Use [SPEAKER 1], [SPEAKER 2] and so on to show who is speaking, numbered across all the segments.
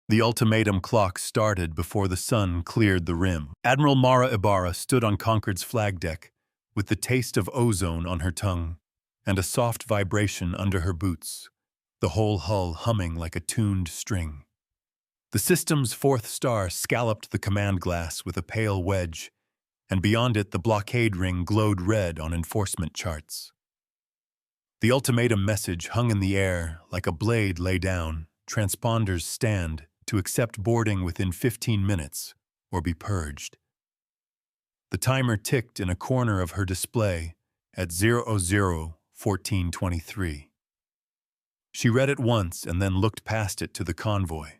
[SPEAKER 1] The ultimatum clock started before the sun cleared the rim. Admiral Mara Ibarra stood on Concord's flag deck, with the taste of ozone on her tongue and a soft vibration under her boots, the whole hull humming like a tuned string. The system's fourth star scalloped the command glass with a pale wedge, and beyond it the blockade ring glowed red on enforcement charts. The ultimatum message hung in the air like a blade lay down, transponders stand to accept boarding within 15 minutes or be purged. The timer ticked in a corner of her display at 00:14:23. She read it once and then looked past it to the convoy.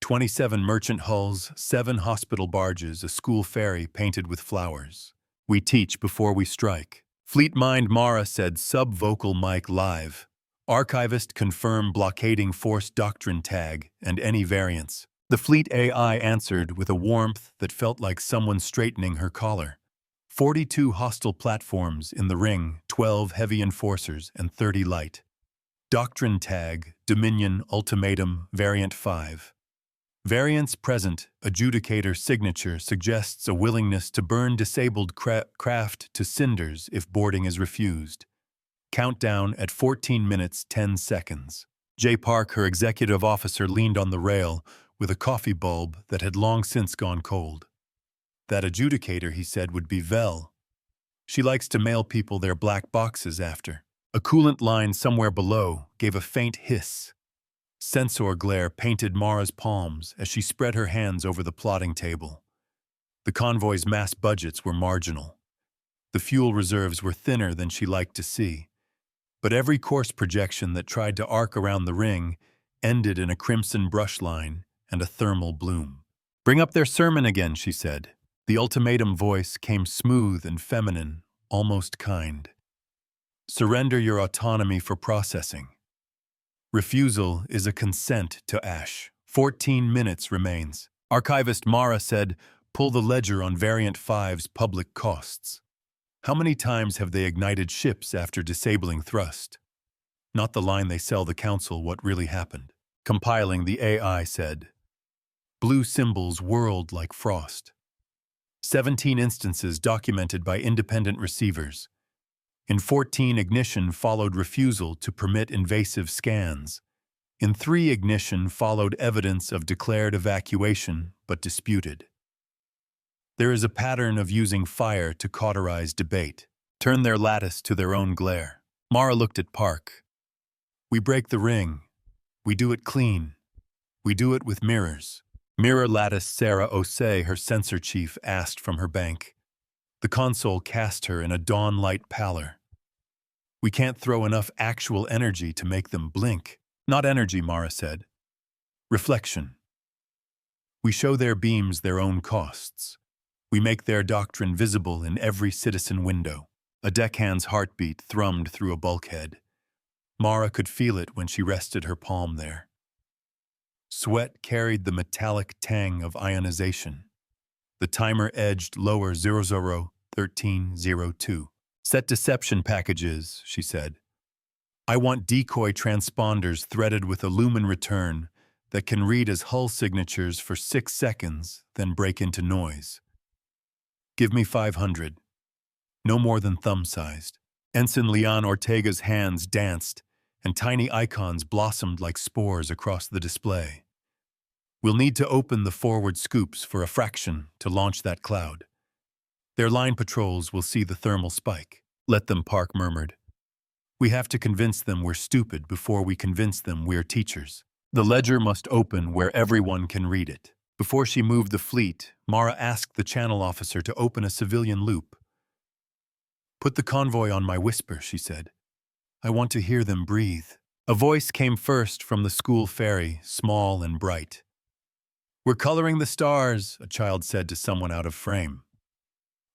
[SPEAKER 1] 27 merchant hulls, 7 hospital barges, a school ferry painted with flowers. We teach before we strike. Fleet Mind Mara said sub-vocal mic live. Archivist confirm blockading force doctrine tag and any variants. The fleet AI answered with a warmth that felt like someone straightening her collar. 42 hostile platforms in the ring, 12 heavy enforcers and 30 light. Doctrine tag, Dominion, Ultimatum, Variant 5. Variants present, adjudicator signature suggests a willingness to burn disabled craft to cinders if boarding is refused. Countdown at 14 minutes 10 seconds. J. Park, her executive officer, leaned on the rail with a coffee bulb that had long since gone cold. That adjudicator, he said, would be Vel. She likes to mail people their black boxes after. A coolant line somewhere below gave a faint hiss. Sensor glare painted Mara's palms as she spread her hands over the plotting table. The convoy's mass budgets were marginal. The fuel reserves were thinner than she liked to see. But every course projection that tried to arc around the ring ended in a crimson brush line and a thermal bloom. "Bring up their sermon again," she said. The ultimatum voice came smooth and feminine, almost kind. "Surrender your autonomy for processing. Refusal is a consent to ash. 14 minutes remains." Archivist Mara said, "Pull the ledger on Variant 5's public costs. How many times have they ignited ships after disabling thrust? Not the line they sell the council what really happened." Compiling, the AI said, "Blue symbols whirled like frost. 17 instances documented by independent receivers. In 14, ignition followed refusal to permit invasive scans. In 3, ignition followed evidence of declared evacuation, but disputed. There is a pattern of using fire to cauterize debate, turn their lattice to their own glare." Mara looked at Park. "We break the ring. We do it clean. We do it with mirrors." "Mirror lattice," Sarah Osei, her sensor chief, asked from her bank. The console cast her in a dawn-light pallor. "We can't throw enough actual energy to make them blink." "Not energy," Mara said. "Reflection. We show their beams their own costs. We make their doctrine visible in every citizen window." A deckhand's heartbeat thrummed through a bulkhead. Mara could feel it when she rested her palm there. Sweat carried the metallic tang of ionization. The timer edged lower 00:13:02. "Set deception packages," she said. "I want decoy transponders threaded with a lumen return that can read as hull signatures for 6 seconds, then break into noise. Give me 500. No more than thumb-sized." Ensign Leon Ortega's hands danced, and tiny icons blossomed like spores across the display. "We'll need to open the forward scoops for a fraction to launch that cloud. Their line patrols will see the thermal spike." "Let them," Park murmured. "We have to convince them we're stupid before we convince them we're teachers. The ledger must open where everyone can read it." Before she moved the fleet, Mara asked the channel officer to open a civilian loop. "Put the convoy on my whisper," she said. "I want to hear them breathe." A voice came first from the school ferry, small and bright. "We're coloring the stars," a child said to someone out of frame.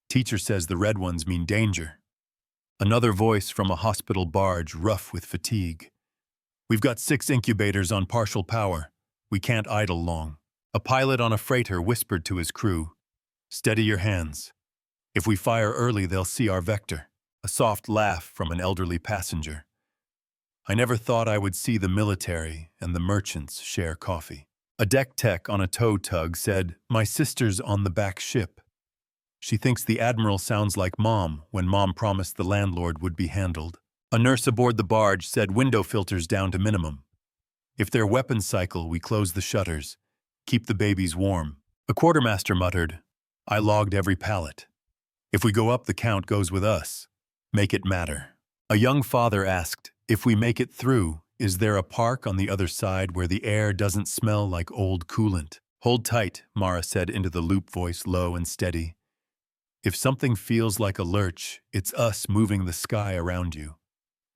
[SPEAKER 1] "Teacher says the red ones mean danger." Another voice from a hospital barge, rough with fatigue. "We've got 6 incubators on partial power. We can't idle long." A pilot on a freighter whispered to his crew, "Steady your hands. If we fire early, they'll see our vector." A soft laugh from an elderly passenger. "I never thought I would see the military and the merchants share coffee." A deck tech on a tow tug said, "My sister's on the back ship. She thinks the admiral sounds like Mom when Mom promised the landlord would be handled." A nurse aboard the barge said, "Window filters down to minimum. If they're weapons cycle, we close the shutters. Keep the babies warm." A quartermaster muttered, "I logged every pallet. If we go up, the count goes with us. Make it matter." A young father asked, "If we make it through, is there a park on the other side where the air doesn't smell like old coolant?" "Hold tight," Mara said into the loop voice, low and steady. "If something feels like a lurch, it's us moving the sky around you.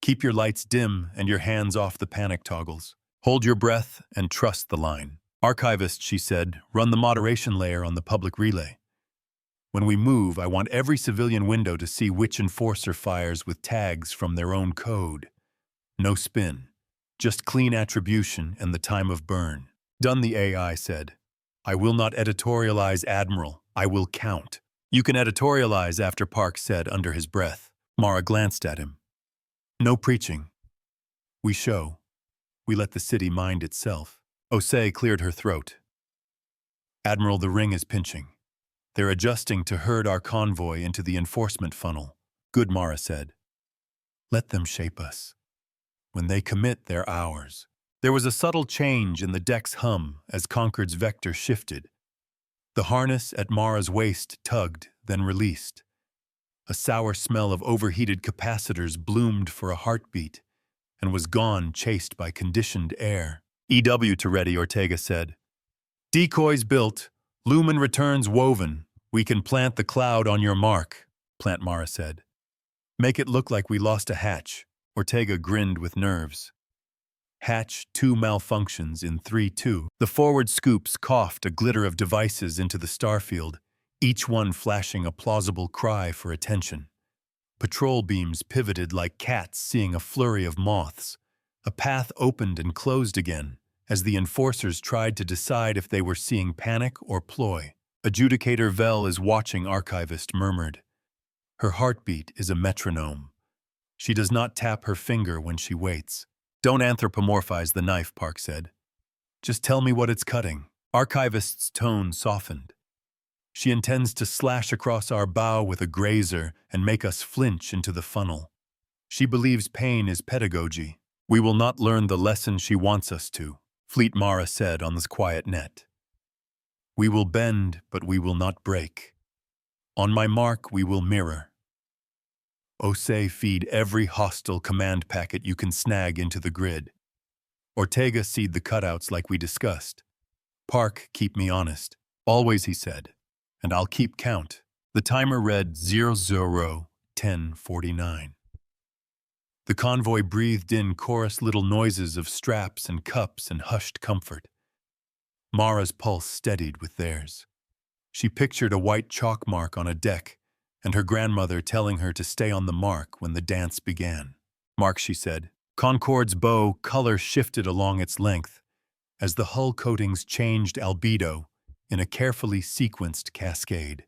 [SPEAKER 1] Keep your lights dim and your hands off the panic toggles. Hold your breath and trust the line." "Archivist," she said, "run the moderation layer on the public relay. When we move, I want every civilian window to see which enforcer fires with tags from their own code. No spin. Just clean attribution and the time of burn." "Done," the AI said. "I will not editorialize, Admiral. I will count." "You can editorialize," After Park said under his breath. Mara glanced at him. "No preaching. We show. We let the city mind itself." Osei cleared her throat. "Admiral, the ring is pinching. They're adjusting to herd our convoy into the enforcement funnel." "Good," Mara said. "Let them shape us. When they commit, they're ours." There was a subtle change in the deck's hum as Concord's vector shifted. The harness at Mara's waist tugged, then released. A sour smell of overheated capacitors bloomed for a heartbeat and was gone, chased by conditioned air. "EW to ready," Ortega said. "Decoys built. Lumen returns woven. We can plant the cloud on your mark," Plant Mara said. "Make it look like we lost a hatch." Ortega grinned with nerves. Hatch 2 malfunctions in 3-2. The forward scoops coughed a glitter of devices into the starfield, each one flashing a plausible cry for attention. Patrol beams pivoted like cats seeing a flurry of moths. A path opened and closed again as the enforcers tried to decide if they were seeing panic or ploy. "Adjudicator Vel is watching," Archivist murmured. "Her heartbeat is a metronome. She does not tap her finger when she waits." "Don't anthropomorphize the knife," Park said. "Just tell me what it's cutting." Archivist's tone softened. "She intends to slash across our bow with a grazer and make us flinch into the funnel. She believes pain is pedagogy. We will not learn the lesson she wants us to," Fleet Mara said on this quiet net. "We will bend, but we will not break. On my mark, we will mirror. Osei, feed every hostile command packet you can snag into the grid. Ortega, seed the cutouts like we discussed. Park, keep me honest. Always," he said. "And I'll keep count." The timer read 00:10:49. The convoy breathed in chorus little noises of straps and cups and hushed comfort. Mara's pulse steadied with theirs. She pictured a white chalk mark on a deck and her grandmother telling her to stay on the mark when the dance began. "Mark," she said. Concorde's bow color shifted along its length as the hull coatings changed albedo in a carefully sequenced cascade.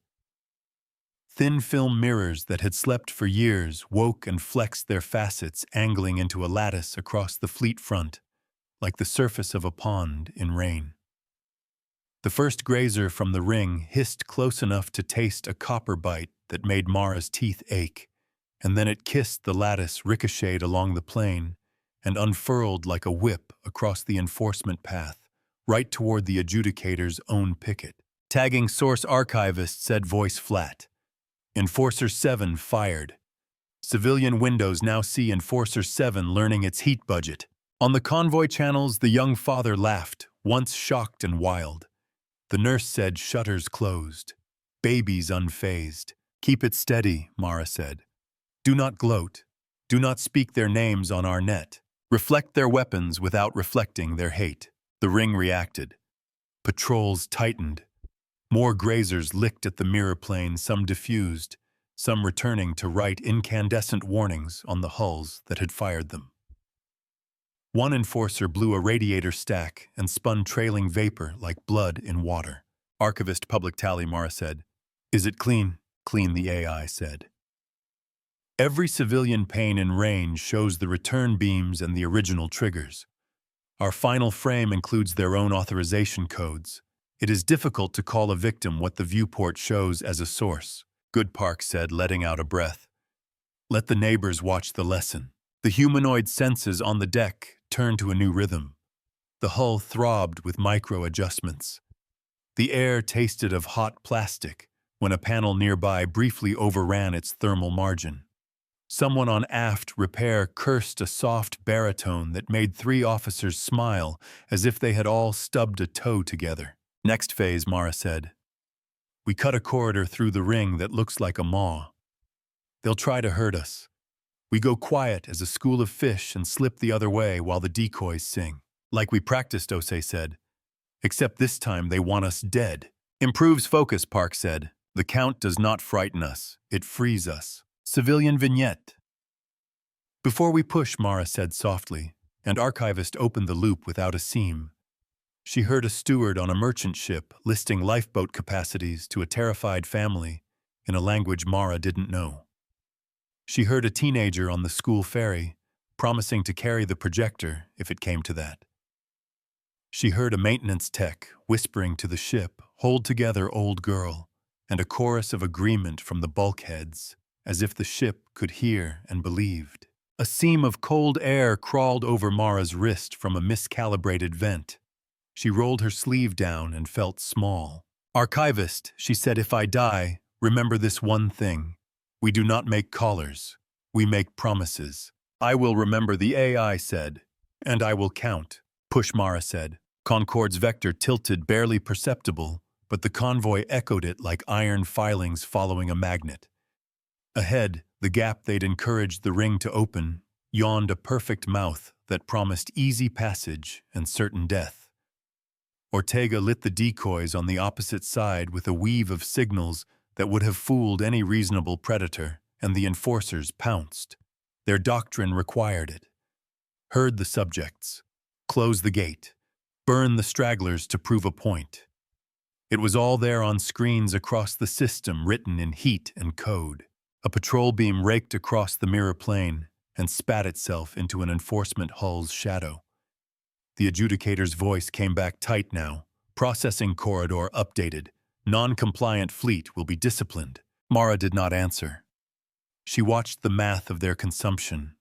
[SPEAKER 1] Thin film mirrors that had slept for years woke and flexed their facets, angling into a lattice across the fleet front, like the surface of a pond in rain. The first grazer from the ring hissed close enough to taste a copper bite that made Mara's teeth ache, and then it kissed the lattice, ricocheted along the plane, and unfurled like a whip across the enforcement path, right toward the adjudicator's own picket. "Tagging source," Archivist said, voice flat. "Enforcer 7 fired. Civilian windows now see Enforcer 7 learning its heat budget." On the convoy channels, the young father laughed, once shocked and wild. The nurse said, "Shutters closed. Babies unfazed." "Keep it steady," Mara said. "Do not gloat. Do not speak their names on our net. Reflect their weapons without reflecting their hate." The ring reacted. Patrols tightened. More grazers licked at the mirror plane, some diffused, some returning to write incandescent warnings on the hulls that had fired them. One enforcer blew a radiator stack and spun trailing vapor like blood in water. "Archivist public tally," Mara said. "Is it clean?" "Clean," the AI said. Every civilian pane in range shows the return beams and the original triggers. Our final frame includes their own authorization codes. It is difficult to call a victim what the viewport shows as a source, Good Park said, letting out a breath. Let the neighbors watch the lesson. The humanoid senses on the deck turned to a new rhythm. The hull throbbed with micro-adjustments. The air tasted of hot plastic when a panel nearby briefly overran its thermal margin. Someone on aft repair cursed a soft baritone that made 3 officers smile as if they had all stubbed a toe together. Next phase, Mara said. We cut a corridor through the ring that looks like a maw. They'll try to hurt us. We go quiet as a school of fish and slip the other way while the decoys sing. Like we practiced, Osei said. Except this time they want us dead. Improves focus, Park said. The count does not frighten us. It frees us. Civilian vignette. Before we push, Mara said softly, and Archivist opened the loop without a seam. She heard a steward on a merchant ship listing lifeboat capacities to a terrified family in a language Mara didn't know. She heard a teenager on the school ferry promising to carry the projector if it came to that. She heard a maintenance tech whispering to the ship, "Hold together, old girl," and a chorus of agreement from the bulkheads, as if the ship could hear and believed. A seam of cold air crawled over Mara's wrist from a miscalibrated vent. She rolled her sleeve down and felt small. Archivist, she said, if I die, remember this one thing. We do not make callers. We make promises. I will remember, the AI said. And I will count, Push Mara said. Concorde's vector tilted barely perceptible, but the convoy echoed it like iron filings following a magnet. Ahead, the gap they'd encouraged the ring to open, yawned a perfect mouth that promised easy passage and certain death. Ortega lit the decoys on the opposite side with a weave of signals that would have fooled any reasonable predator, and the enforcers pounced. Their doctrine required it. Herd the subjects. Close the gate. Burn the stragglers to prove a point. It was all there on screens across the system, written in heat and code. A patrol beam raked across the mirror plane and spat itself into an enforcement hull's shadow. The adjudicator's voice came back tight now. Processing corridor updated. Non-compliant fleet will be disciplined. Mara did not answer. She watched the math of their consumption.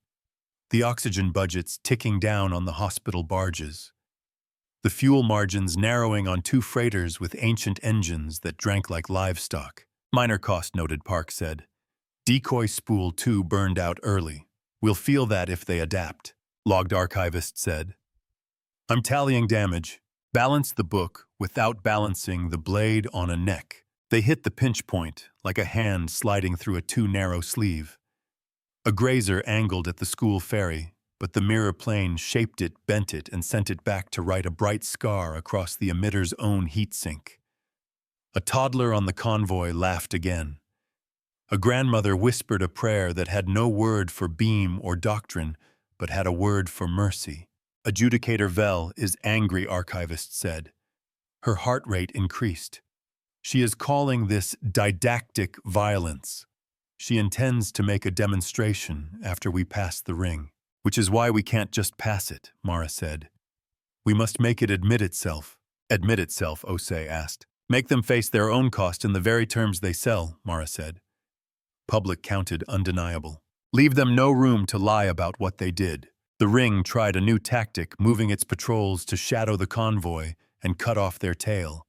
[SPEAKER 1] The oxygen budgets ticking down on the hospital barges. The fuel margins narrowing on 2 freighters with ancient engines that drank like livestock. Minor cost, noted, Park said. Decoy spool 2 burned out early. We'll feel that if they adapt, logged Archivist said. I'm tallying damage. Balance the book without balancing the blade on a neck. They hit the pinch point, like a hand sliding through a too narrow sleeve. A grazer angled at the school ferry, but the mirror plane shaped it, bent it, and sent it back to write a bright scar across the emitter's own heat sink. A toddler on the convoy laughed again. A grandmother whispered a prayer that had no word for beam or doctrine, but had a word for mercy. Adjudicator Vel is angry, Archivist said. Her heart rate increased. She is calling this didactic violence. She intends to make a demonstration after we pass the ring, which is why we can't just pass it, Mara said. We must make it admit itself. Admit itself, Osei asked. Make them face their own cost in the very terms they sell, Mara said. Public counted undeniable. Leave them no room to lie about what they did. The ring tried a new tactic, moving its patrols to shadow the convoy and cut off their tail.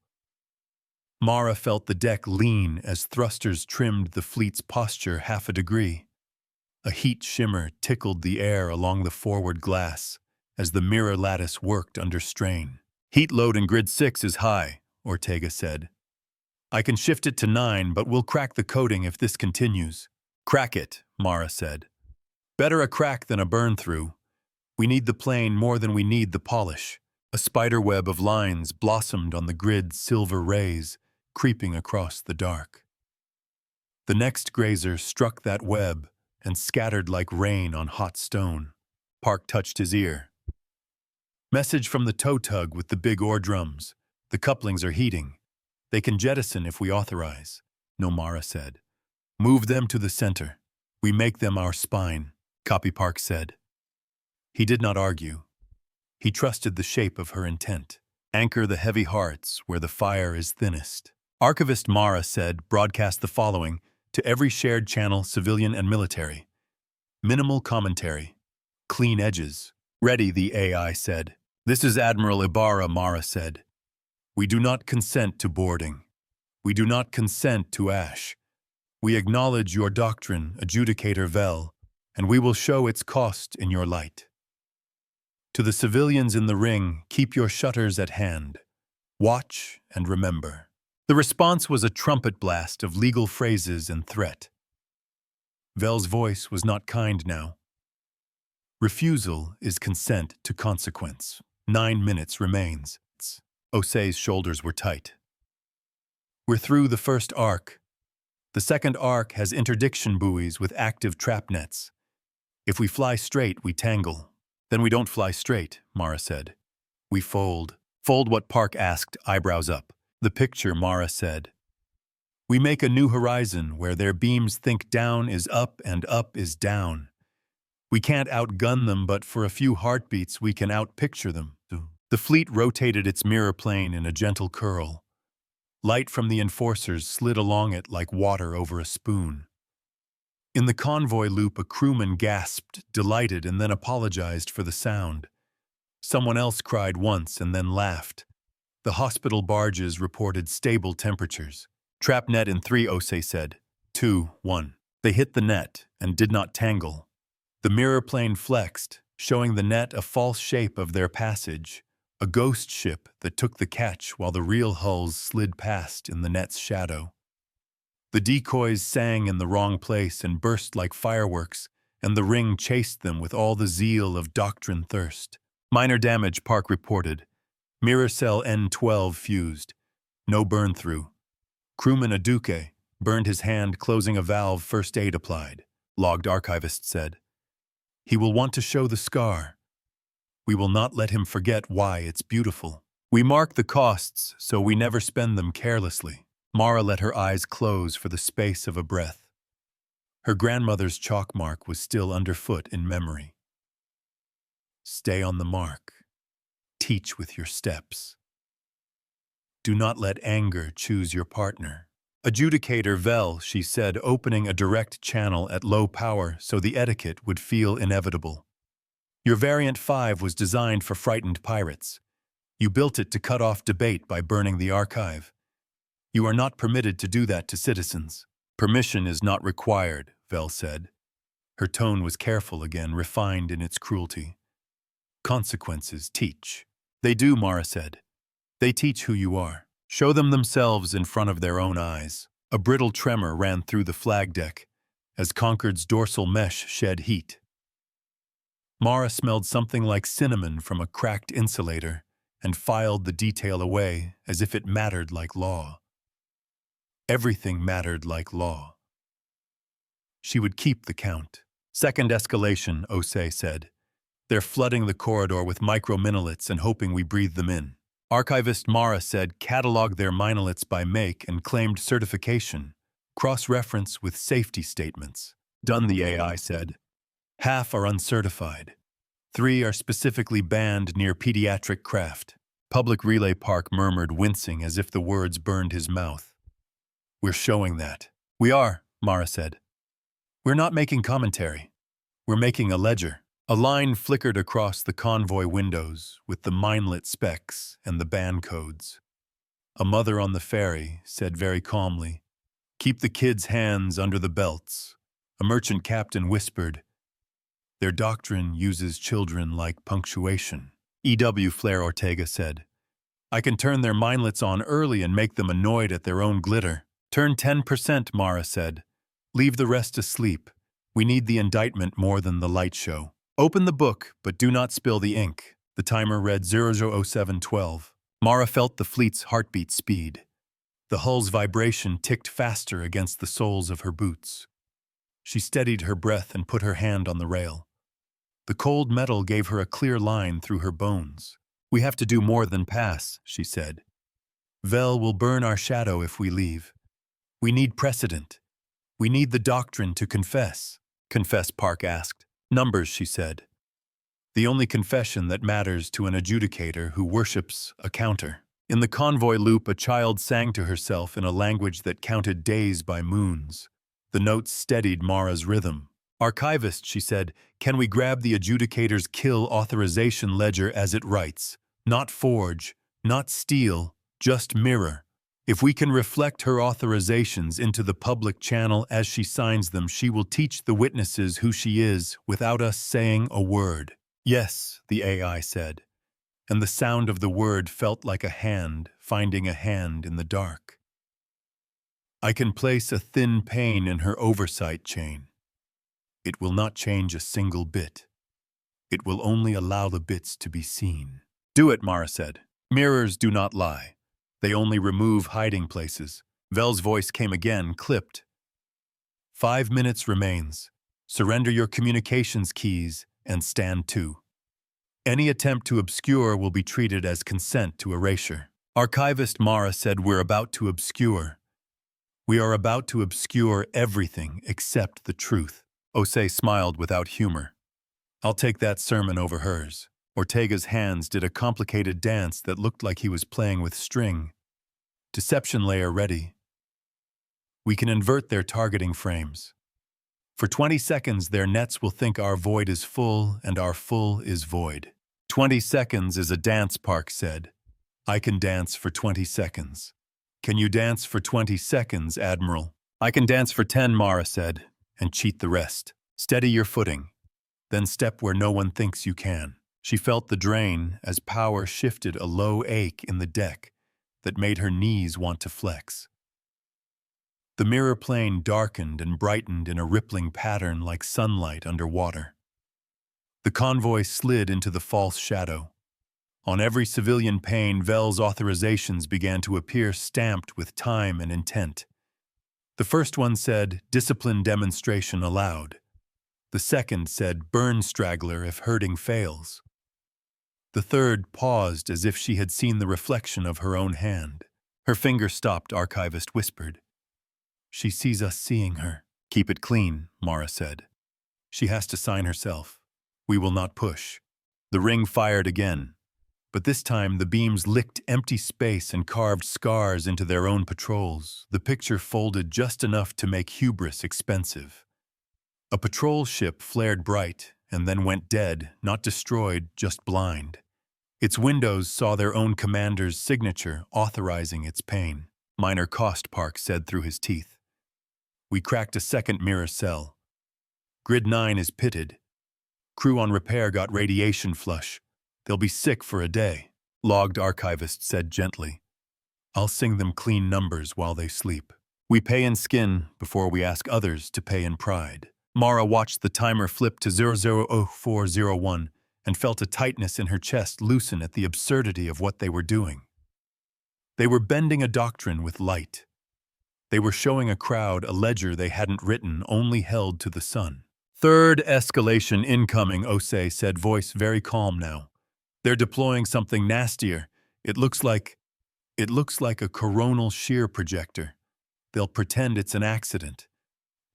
[SPEAKER 1] Mara felt the deck lean as thrusters trimmed the fleet's posture half a degree. A heat shimmer tickled the air along the forward glass as the mirror lattice worked under strain. Heat load in grid 6 is high, Ortega said. I can shift it to 9, but we'll crack the coating if this continues. Crack it, Mara said. Better a crack than a burn-through. We need the plane more than we need the polish. A spiderweb of lines blossomed on the grid's silver rays, creeping across the dark. The next grazer struck that web and scattered like rain on hot stone. Park touched his ear. Message from the tow tug with the big ore drums. The couplings are heating. They can jettison if we authorize, Nomara said. Move them to the center. We make them our spine, Copy Park said. He did not argue. He trusted the shape of her intent. Anchor the heavy hearts where the fire is thinnest. Archivist Mara said, broadcast the following to every shared channel, civilian and military. Minimal commentary. Clean edges. Ready, the AI said. This is Admiral Ibarra, Mara said. We do not consent to boarding. We do not consent to ash. We acknowledge your doctrine, Adjudicator Vel, and we will show its cost in your light. To the civilians in the ring, keep your shutters at hand. Watch and remember. The response was a trumpet blast of legal phrases and threat. Vel's voice was not kind now. Refusal is consent to consequence. 9 minutes remains. Osei's shoulders were tight. We're through the first arc. The second arc has interdiction buoys with active trap nets. If we fly straight, we tangle. Then we don't fly straight, Mara said. We fold. Fold what Park asked, eyebrows up. The picture, Mara said. We make a new horizon where their beams think down is up and up is down. We can't outgun them, but for a few heartbeats we can outpicture them. The fleet rotated its mirror plane in a gentle curl. Light from the enforcers slid along it like water over a spoon. In the convoy loop, a crewman gasped, delighted, and then apologized for the sound. Someone else cried once and then laughed. The hospital barges reported stable temperatures. Trap net in 3, Osei said. 2, 1. They hit the net and did not tangle. The mirror plane flexed, showing the net a false shape of their passage, a ghost ship that took the catch while the real hulls slid past in the net's shadow. The decoys sang in the wrong place and burst like fireworks, and the ring chased them with all the zeal of doctrine thirst. Minor damage, Park reported. Mirror cell N12 fused. No burn-through. Crewman Aduke burned his hand closing a valve, first aid applied, logged archivist said. He will want to show the scar. We will not let him forget why it's beautiful. We mark the costs so we never spend them carelessly. Mara let her eyes close for the space of a breath. Her grandmother's chalk mark was still underfoot in memory. Stay on the mark. Teach with your steps. Do not let anger choose your partner. Adjudicator Vel, she said, opening a direct channel at low power so the etiquette would feel inevitable. Your Variant 5 was designed for frightened pirates. You built it to cut off debate by burning the archive. You are not permitted to do that to citizens. Permission is not required, Vel said. Her tone was careful again, refined in its cruelty. Consequences teach. They do, Mara said. They teach who you are. Show them themselves in front of their own eyes. A brittle tremor ran through the flag deck as Concord's dorsal mesh shed heat. Mara smelled something like cinnamon from a cracked insulator and filed the detail away as if it mattered like law. Everything mattered like law. She would keep the count. Second escalation, Osei said. They're flooding the corridor with micro-minoliths and hoping we breathe them in. Archivist Mara said catalog their minoliths by make and claimed certification, cross-reference with safety statements. Done, the AI said. Half are uncertified. 3 are specifically banned near pediatric craft. Public Relay Park murmured, wincing as if the words burned his mouth. We're showing that. We are, Mara said. We're not making commentary. We're making a ledger. A line flickered across the convoy windows with the minelet specs and the ban codes. A mother on the ferry said very calmly, "Keep the kids' hands under the belts." A merchant captain whispered, "Their doctrine uses children like punctuation." E.W. Flair Ortega said, "I can turn their minelets on early and make them annoyed at their own glitter." Turn 10%, Mara said. Leave the rest asleep. We need the indictment more than the light show. Open the book, but do not spill the ink. The timer read 000712. Mara felt the fleet's heartbeat speed. The hull's vibration ticked faster against the soles of her boots. She steadied her breath and put her hand on the rail. The cold metal gave her a clear line through her bones. We have to do more than pass, she said. Vel will burn our shadow if we leave. We need precedent. We need the doctrine to confess. Confess, Park asked. Numbers, she said. The only confession that matters to an adjudicator who worships a counter. In the convoy loop, a child sang to herself in a language that counted days by moons. The notes steadied Mara's rhythm. Archivist, she said, can we grab the adjudicator's kill authorization ledger as it writes? Not forge, not steal, just mirror. If we can reflect her authorizations into the public channel as she signs them, she will teach the witnesses who she is without us saying a word. Yes, the AI said, and the sound of the word felt like a hand finding a hand in the dark. I can place a thin pane in her oversight chain. It will not change a single bit. It will only allow the bits to be seen. Do it, Mara said. Mirrors do not lie. They only remove hiding places. Vel's voice came again, clipped. 5 minutes remains. Surrender your communications keys and stand to. Any attempt to obscure will be treated as consent to erasure. Archivist Mara said, we're about to obscure. We are about to obscure everything except the truth. Osei smiled without humor. I'll take that sermon over hers. Ortega's hands did a complicated dance that looked like he was playing with string. Deception layer ready. We can invert their targeting frames. For 20 seconds, their nets will think our void is full and our full is void. 20 seconds is a dance, Park said. I can dance for 20 seconds. Can you dance for 20 seconds, Admiral? I can dance for 10, Mara said, and cheat the rest. Steady your footing. Then step where no one thinks you can. She felt the drain as power shifted a low ache in the deck that made her knees want to flex. The mirror plane darkened and brightened in a rippling pattern like sunlight underwater. The convoy slid into the false shadow. On every civilian pane, Vel's authorizations began to appear stamped with time and intent. The first one said, discipline demonstration allowed. The second said, burn straggler if herding fails. The third paused as if she had seen the reflection of her own hand. Her finger stopped, Archivist whispered. She sees us seeing her. Keep it clean, Mara said. She has to sign herself. We will not push. The ring fired again, but this time the beams licked empty space and carved scars into their own patrols. The picture folded just enough to make hubris expensive. A patrol ship flared bright and then went dead, not destroyed, just blind. Its windows saw their own commander's signature authorizing its pain. Minor cost, Park said through his teeth. We cracked a second mirror cell. Grid 9 is pitted. Crew on repair got radiation flush. They'll be sick for a day, Logged Archivist said gently. I'll sing them clean numbers while they sleep. We pay in skin before we ask others to pay in pride. Mara watched the timer flip to 000401 and felt a tightness in her chest loosen at the absurdity of what they were doing. They were bending a doctrine with light. They were showing a crowd a ledger they hadn't written, only held to the sun. Third escalation incoming, Osei said, voice very calm now. They're deploying something nastier. It looks like a coronal shear projector. They'll pretend it's an accident.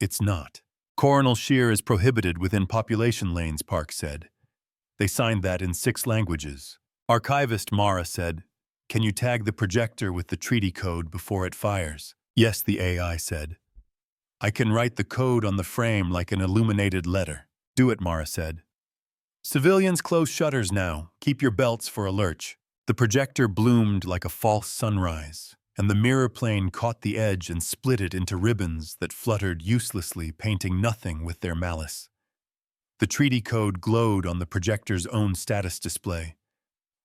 [SPEAKER 1] It's not. Coronal shear is prohibited within population lanes, Park said. They signed that in 6 languages. Archivist Mara said, can you tag the projector with the treaty code before it fires? Yes, the AI said. I can write the code on the frame like an illuminated letter. Do it, Mara said. Civilians close shutters now. Keep your belts for a lurch. The projector bloomed like a false sunrise, and the mirror plane caught the edge and split it into ribbons that fluttered uselessly, painting nothing with their malice. The treaty code glowed on the projector's own status display.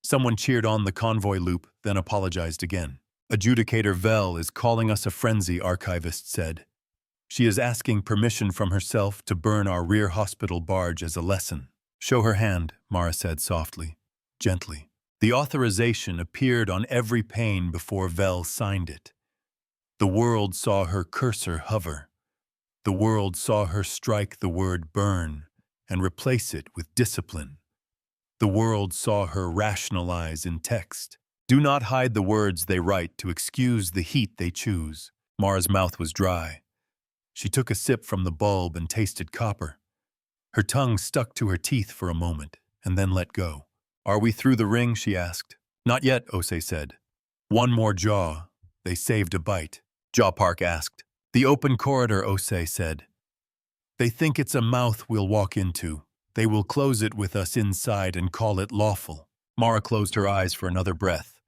[SPEAKER 1] Someone cheered on the convoy loop, then apologized again. Adjudicator Vel is calling us a frenzy, Archivist said. She is asking permission from herself to burn our rear hospital barge as a lesson. Show her hand, Mara said softly, gently. The authorization appeared on every pane before Vel signed it. The world saw her cursor hover. The world saw her strike the word burn and replace it with discipline. The world saw her rationalize in text. Do not hide the words they write to excuse the heat they choose. Mara's mouth was dry. She took a sip from the bulb and tasted copper. Her tongue stuck to her teeth for a moment. and then let go. Are we through the ring? She asked. Not yet, Osei said. One more jaw. They saved a bite. Jaw Park asked. The open corridor, Osei said. They think it's a mouth we'll walk into. They will close it with us inside and call it lawful. Mara closed her eyes for another breath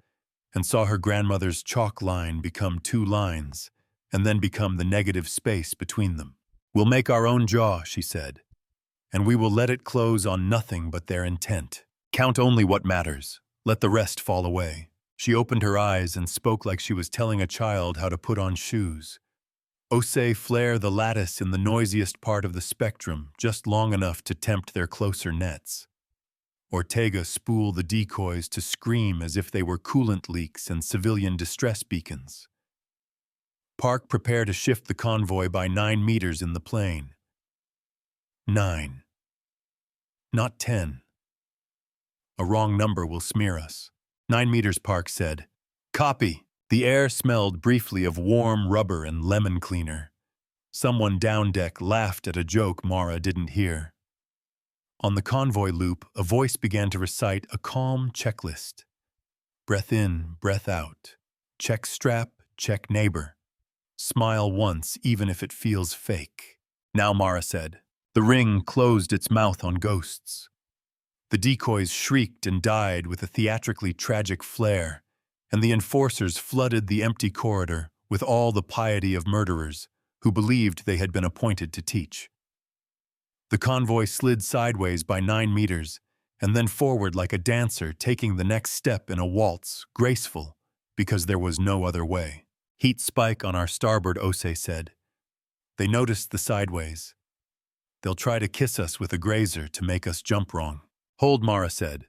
[SPEAKER 1] and saw her grandmother's chalk line become 2 lines and then become the negative space between them. We'll make our own jaw, she said, and we will let it close on nothing but their intent. Count only what matters. Let the rest fall away. She opened her eyes and spoke like she was telling a child how to put on shoes. Osei flare the lattice in the noisiest part of the spectrum just long enough to tempt their closer nets. Ortega spool the decoys to scream as if they were coolant leaks and civilian distress beacons. Park prepare to shift the convoy by 9 meters in the plane. 9. Not 10. A wrong number will smear us. 9 meters, Park said. Copy. The air smelled briefly of warm rubber and lemon cleaner. Someone down deck laughed at a joke Mara didn't hear. On the convoy loop, a voice began to recite a calm checklist. Breath in, breath out. Check strap, check neighbor. Smile once, even if it feels fake. Now, Mara said. The ring closed its mouth on ghosts. The decoys shrieked and died with a theatrically tragic flair, and the enforcers flooded the empty corridor with all the piety of murderers who believed they had been appointed to teach. The convoy slid sideways by 9 meters and then forward like a dancer taking the next step in a waltz, graceful, because there was no other way. Heat spike on our starboard, Osei said. They noticed the sideways. They'll try to kiss us with a grazer to make us jump wrong. Hold, Mara said.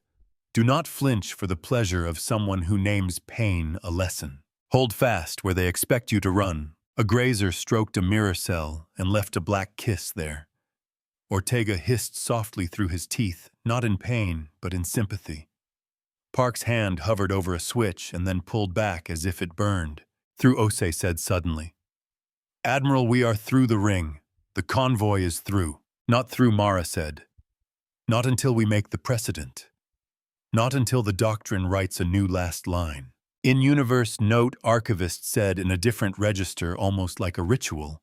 [SPEAKER 1] Do not flinch for the pleasure of someone who names pain a lesson. Hold fast where they expect you to run. A grazer stroked a mirror cell and left a black kiss there. Ortega hissed softly through his teeth, not in pain, but in sympathy. Park's hand hovered over a switch and then pulled back as if it burned. Through, Osei said suddenly. Admiral, we are through the ring. The convoy is through. Not through, Mara said. Not until we make the precedent. Not until the doctrine writes a new last line. In-universe note, archivist said in a different register, almost like a ritual.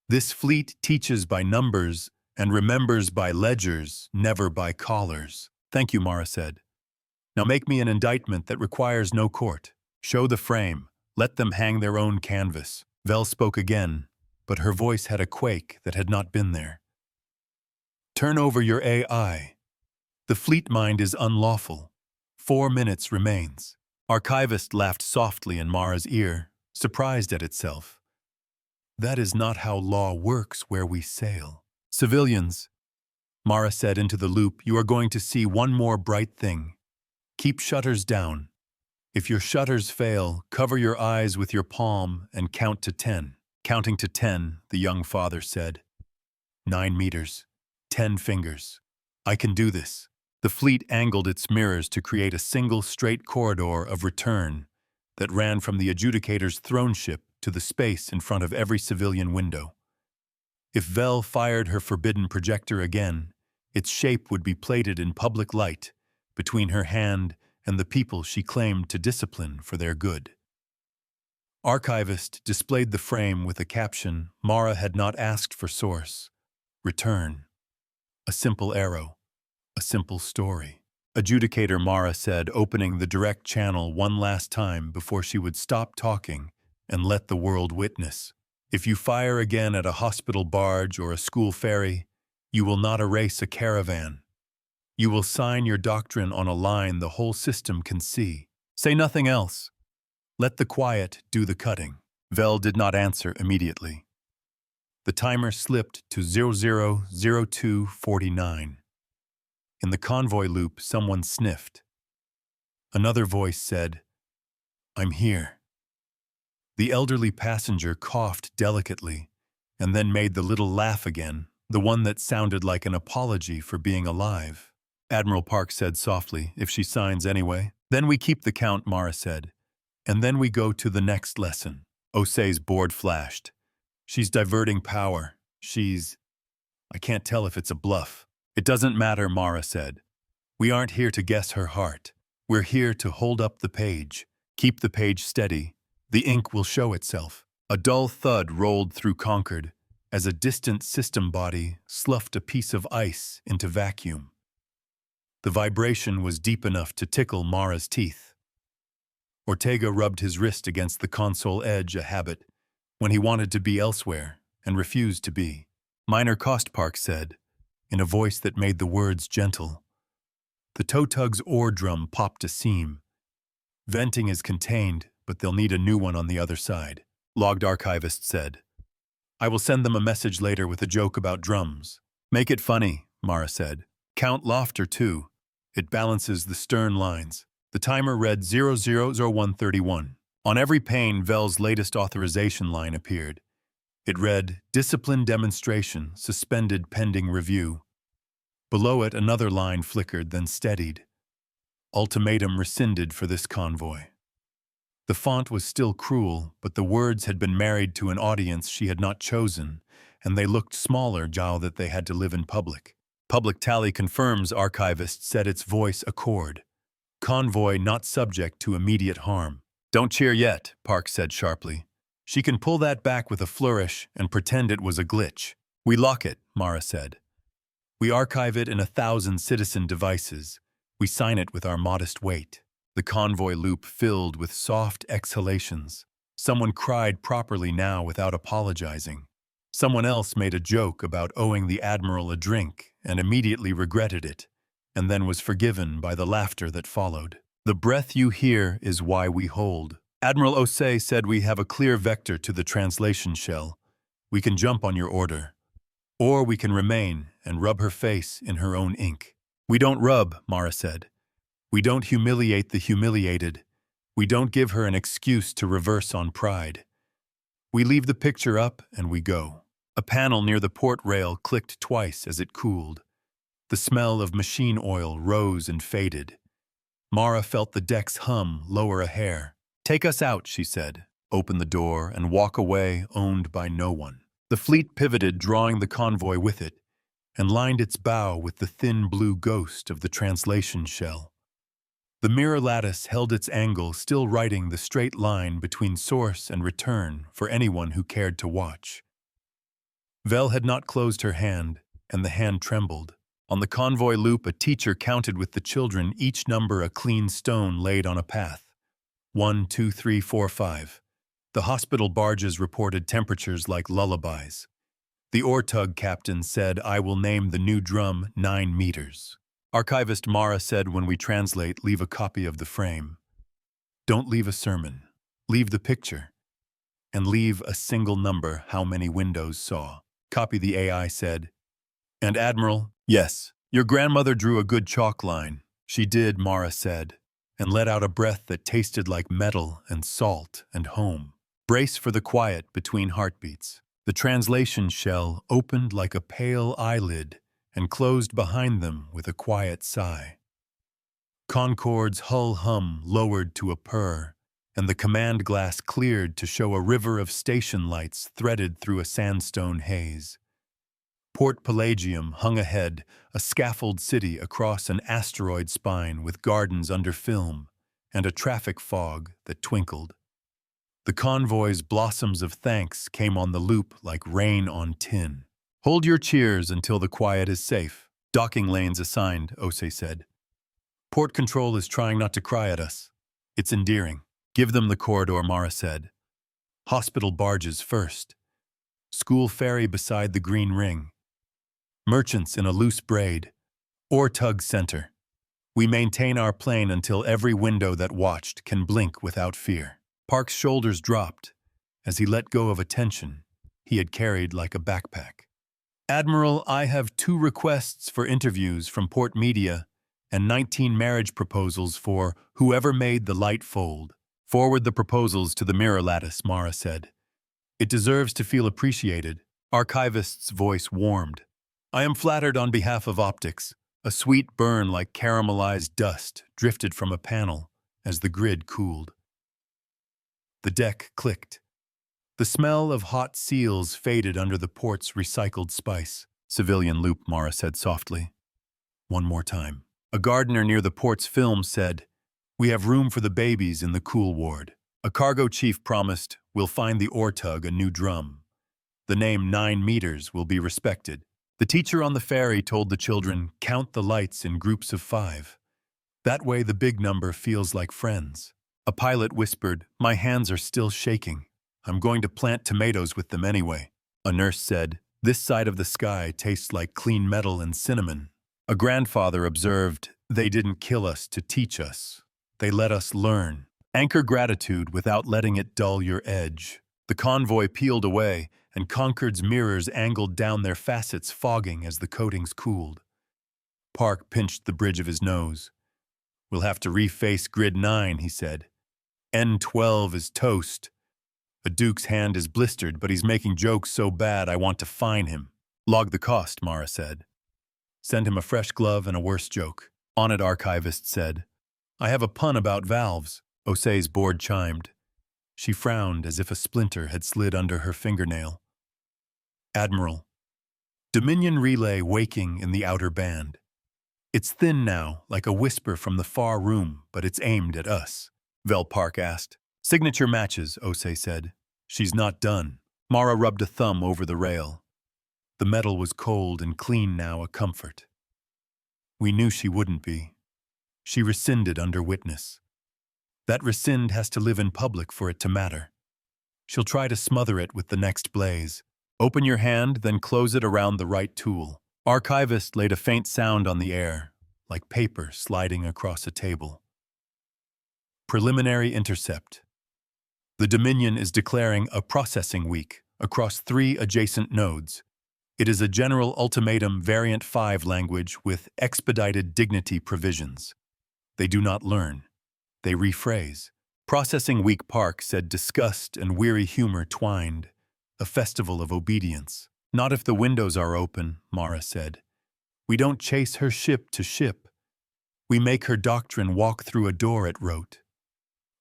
[SPEAKER 1] This fleet teaches by numbers and remembers by ledgers, never by collars. Thank you, Mara said. Now make me an indictment that requires no court. Show the frame. Let them hang their own canvas. Vel spoke again, but her voice had a quake that had not been there. Turn over your AI. The fleet mind is unlawful. 4 minutes remains. Archivist laughed softly in Mara's ear, surprised at itself. That is not how law works where we sail. Civilians, Mara said into the loop, you are going to see one more bright thing. Keep shutters down. If your shutters fail, cover your eyes with your palm and count to 10. Counting to 10, the young father said. 9 meters. 10 fingers. I can do this. The fleet angled its mirrors to create a single straight corridor of return that ran from the adjudicator's throne ship to the space in front of every civilian window. If Vel fired her forbidden projector again, its shape would be plated in public light between her hand and the people she claimed to discipline for their good. Archivist displayed the frame with a caption Mara had not asked for source. Return. A simple arrow. A simple story. Adjudicator, Mara said, opening the direct channel one last time before she would stop talking and let the world witness. If you fire again at a hospital barge or a school ferry, you will not erase a caravan. You will sign your doctrine on a line the whole system can see. Say nothing else. Let the quiet do the cutting. Vel did not answer immediately. The timer slipped to 000249. In the convoy loop, someone sniffed. Another voice said, I'm here. The elderly passenger coughed delicately and then made the little laugh again, the one that sounded like an apology for being alive. Admiral Park said softly, if she signs anyway. Then we keep the count, Mara said. And then we go to the next lesson. Osei's board flashed. She's diverting power. I can't tell if it's a bluff. It doesn't matter, Mara said. We aren't here to guess her heart. We're here to hold up the page. Keep the page steady. The ink will show itself. A dull thud rolled through Concord as a distant system body sloughed a piece of ice into vacuum. The vibration was deep enough to tickle Mara's teeth. Ortega rubbed his wrist against the console edge, a habit, when he wanted to be elsewhere and refused to be. Minor cost, Park said, in a voice that made the words gentle. The tow tug's ore drum popped a seam. Venting is contained, but they'll need a new one on the other side, logged archivist said. I will send them a message later with a joke about drums. Make it funny, Mara said. Count laughter, too. It balances the stern lines. The timer read 000131. On every pane, Vel's latest authorization line appeared. It read, Discipline Demonstration, Suspended Pending Review. Below it, another line flickered, then steadied. Ultimatum rescinded for this convoy. The font was still cruel, but the words had been married to an audience she had not chosen, and they looked smaller now that they had to live in public. Public tally confirms, archivist said, its voice accord. Convoy not subject to immediate harm. Don't cheer yet, Park said sharply. She can pull that back with a flourish and pretend it was a glitch. We lock it, Mara said. We archive it in 1,000 citizen devices. We sign it with our modest weight. The convoy loop filled with soft exhalations. Someone cried properly now without apologizing. Someone else made a joke about owing the Admiral a drink and immediately regretted it, and then was forgiven by the laughter that followed. The breath you hear is why we hold. Admiral Osei said we have a clear vector to the translation shell. We can jump on your order. Or we can remain and rub her face in her own ink. We don't rub, Mara said. We don't humiliate the humiliated. We don't give her an excuse to reverse on pride. We leave the picture up and we go. A panel near the port rail clicked twice as it cooled. The smell of machine oil rose and faded. Mara felt the deck's hum lower a hair. Take us out, she said. Open the door and walk away, owned by no one. The fleet pivoted, drawing the convoy with it, and lined its bow with the thin blue ghost of the translation shell. The mirror lattice held its angle, still writing the straight line between source and return for anyone who cared to watch. Vel had not closed her hand, and the hand trembled. On the convoy loop, a teacher counted with the children, each number a clean stone laid on a path. 1, 2, 3, 4, 5. The hospital barges reported temperatures like lullabies. The ore tug captain said, I will name the new drum 9 meters. Archivist Mara said, when we translate, leave a copy of the frame. Don't leave a sermon. Leave the picture. And leave a single number how many windows saw. Copy, the AI said. And Admiral, yes, your grandmother drew a good chalk line. She did, Mara said, and let out a breath that tasted like metal and salt and home. Brace for the quiet between heartbeats. The translation shell opened like a pale eyelid and closed behind them with a quiet sigh. Concord's hull hum lowered to a purr, and the command glass cleared to show a river of station lights threaded through a sandstone haze. Port Pelagium hung ahead, a scaffold city across an asteroid spine with gardens under film and a traffic fog that twinkled. The convoy's blossoms of thanks came on the loop like rain on tin. Hold your cheers until the quiet is safe. Docking lanes assigned, Osei said. Port control is trying not to cry at us. It's endearing. Give them the corridor, Mara said. Hospital barges first. School ferry beside the green ring. Merchants in a loose braid. Ore tug center. We maintain our plane until every window that watched can blink without fear. Park's shoulders dropped as he let go of a tension he had carried like a backpack. Admiral, I have 2 requests for interviews from Port Media and 19 marriage proposals for whoever made the light fold. Forward the proposals to the mirror lattice, Mara said. It deserves to feel appreciated. Archivist's voice warmed. I am flattered on behalf of optics. A sweet burn like caramelized dust drifted from a panel as the grid cooled. The deck clicked. The smell of hot seals faded under the port's recycled spice. Civilian loop, Mara said softly. One more time. A gardener near the port's film said, "We have room for the babies in the cool ward." A cargo chief promised, "We'll find the ore tug a new drum. The name 9 meters will be respected." The teacher on the ferry told the children, "Count the lights in groups of 5. That way the big number feels like friends." A pilot whispered, "My hands are still shaking. I'm going to plant tomatoes with them anyway." A nurse said, "This side of the sky tastes like clean metal and cinnamon." A grandfather observed, "They didn't kill us to teach us. They let us learn." Anchor gratitude without letting it dull your edge. The convoy peeled away, and Concord's mirrors angled down their facets, fogging as the coatings cooled. Park pinched the bridge of his nose. "We'll have to reface grid 9, he said. "N12 is toast. The Duke's hand is blistered, but he's making jokes so bad I want to fine him." "Log the cost," Mara said. "Send him a fresh glove and a worse joke." On it, Archivist said. "I have a pun about valves." Osei's board chimed. She frowned as if a splinter had slid under her fingernail. "Admiral. Dominion relay waking in the outer band. It's thin now, like a whisper from the far room, but it's aimed at us." Vel Park asked. "Signature matches," Osei said. "She's not done." Mara rubbed a thumb over the rail. The metal was cold and clean now, a comfort. "We knew she wouldn't be." She rescinded under witness. That rescind has to live in public for it to matter. She'll try to smother it with the next blaze. "Open your hand, then close it around the right tool." Archivist laid a faint sound on the air, like paper sliding across a table. Preliminary intercept. The Dominion is declaring a processing week across 3 adjacent nodes. It is a general ultimatum variant 5 language with expedited dignity provisions. They do not learn. They rephrase. Processing Week Park said disgust and weary humor twined. A festival of obedience. "Not if the windows are open," Mara said. "We don't chase her ship to ship. We make her doctrine walk through a door," it wrote.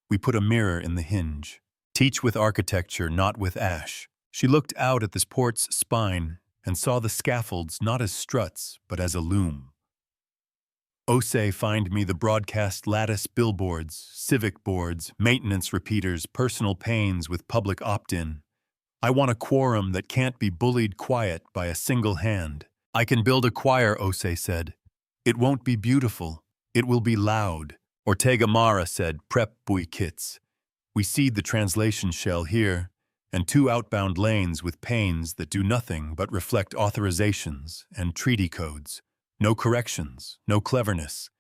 [SPEAKER 1] "We put a mirror in the hinge. Teach with architecture, not with ash." She looked out at this port's spine and saw the scaffolds not as struts, but as a loom. "Osei, find me the broadcast lattice billboards, civic boards, maintenance repeaters, personal pains with public opt-in. I want a quorum that can't be bullied quiet by a single hand." "I can build a choir," Osei said. "It won't be beautiful. It will be loud." Ortega Mara said, "Prep buoy kits. We seed the translation shell here, and 2 outbound lanes with panes that do nothing but reflect authorizations and treaty codes. No corrections, no cleverness.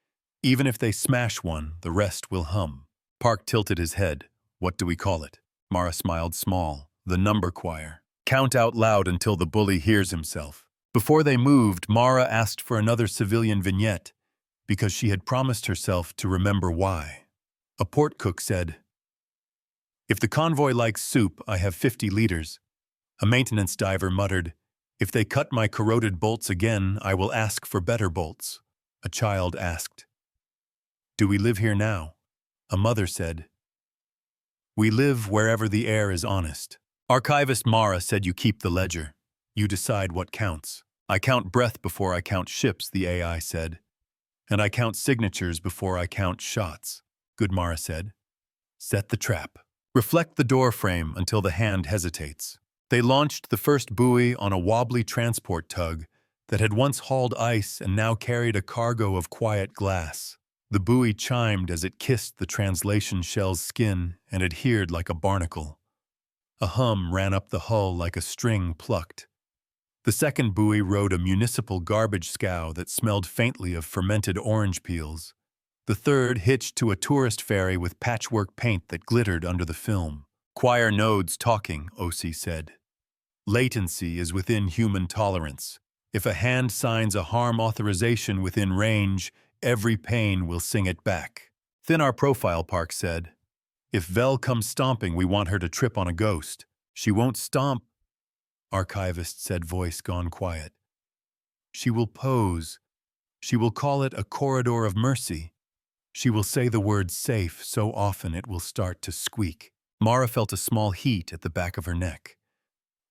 [SPEAKER 1] Even if they smash one, the rest will hum." Park tilted his head. "What do we call it?" Mara smiled small. "The number choir. Count out loud until the bully hears himself." Before they moved, Mara asked for another civilian vignette, because she had promised herself to remember why. A port cook said, "If the convoy likes soup, I have 50 liters. A maintenance diver muttered, "If they cut my corroded bolts again, I will ask for better bolts." A child asked, "Do we live here now?" A mother said, "We live wherever the air is honest." Archivist Mara said, "You keep the ledger. You decide what counts." "I count breath before I count ships," the AI said. "And I count signatures before I count shots." "Good," Mara said. "Set the trap. Reflect the door frame until the hand hesitates." They launched the first buoy on a wobbly transport tug that had once hauled ice and now carried a cargo of quiet glass. The buoy chimed as it kissed the translation shell's skin and adhered like a barnacle. A hum ran up the hull like a string plucked. The second buoy rode a municipal garbage scow that smelled faintly of fermented orange peels. The third hitched to a tourist ferry with patchwork paint that glittered under the film. "Choir nodes talking," Osei said. "Latency is within human tolerance. If a hand signs a harm authorization within range, every pane will sing it back." "Thin our profile," Park said. "If Vel comes stomping, we want her to trip on a ghost." "She won't stomp," Archivist said, voice gone quiet. "She will pose. She will call it a corridor of mercy. She will say the word safe so often it will start to squeak." Mara felt a small heat at the back of her neck.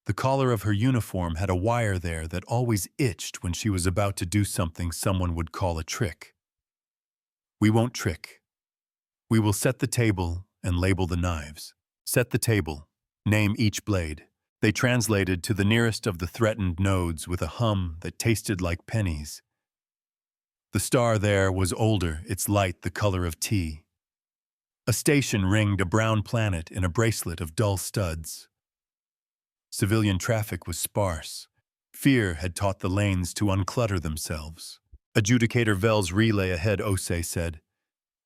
[SPEAKER 1] The collar of her uniform had a wire there that always itched when she was about to do something someone would call a trick. We won't trick. We will set the table and label the knives. Set the table. Name each blade. They translated to the nearest of the threatened nodes with a hum that tasted like pennies. The star there was older, its light the color of tea. A station ringed a brown planet in a bracelet of dull studs. Civilian traffic was sparse. Fear had taught the lanes to unclutter themselves. Adjudicator Vel's relay ahead, Osei said.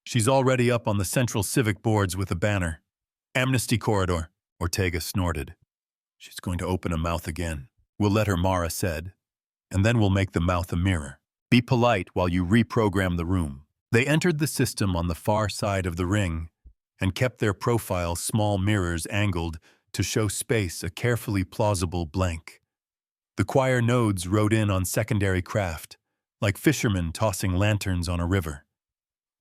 [SPEAKER 1] She's already up on the central civic boards with a banner. Amnesty corridor, Ortega snorted. She's going to open a mouth again. We'll let her, Mara said. And then we'll make the mouth a mirror. Be polite while you reprogram the room. They entered the system on the far side of the ring and kept their profiles small mirrors angled to show space a carefully plausible blank. The choir nodes rode in on secondary craft, like fishermen tossing lanterns on a river.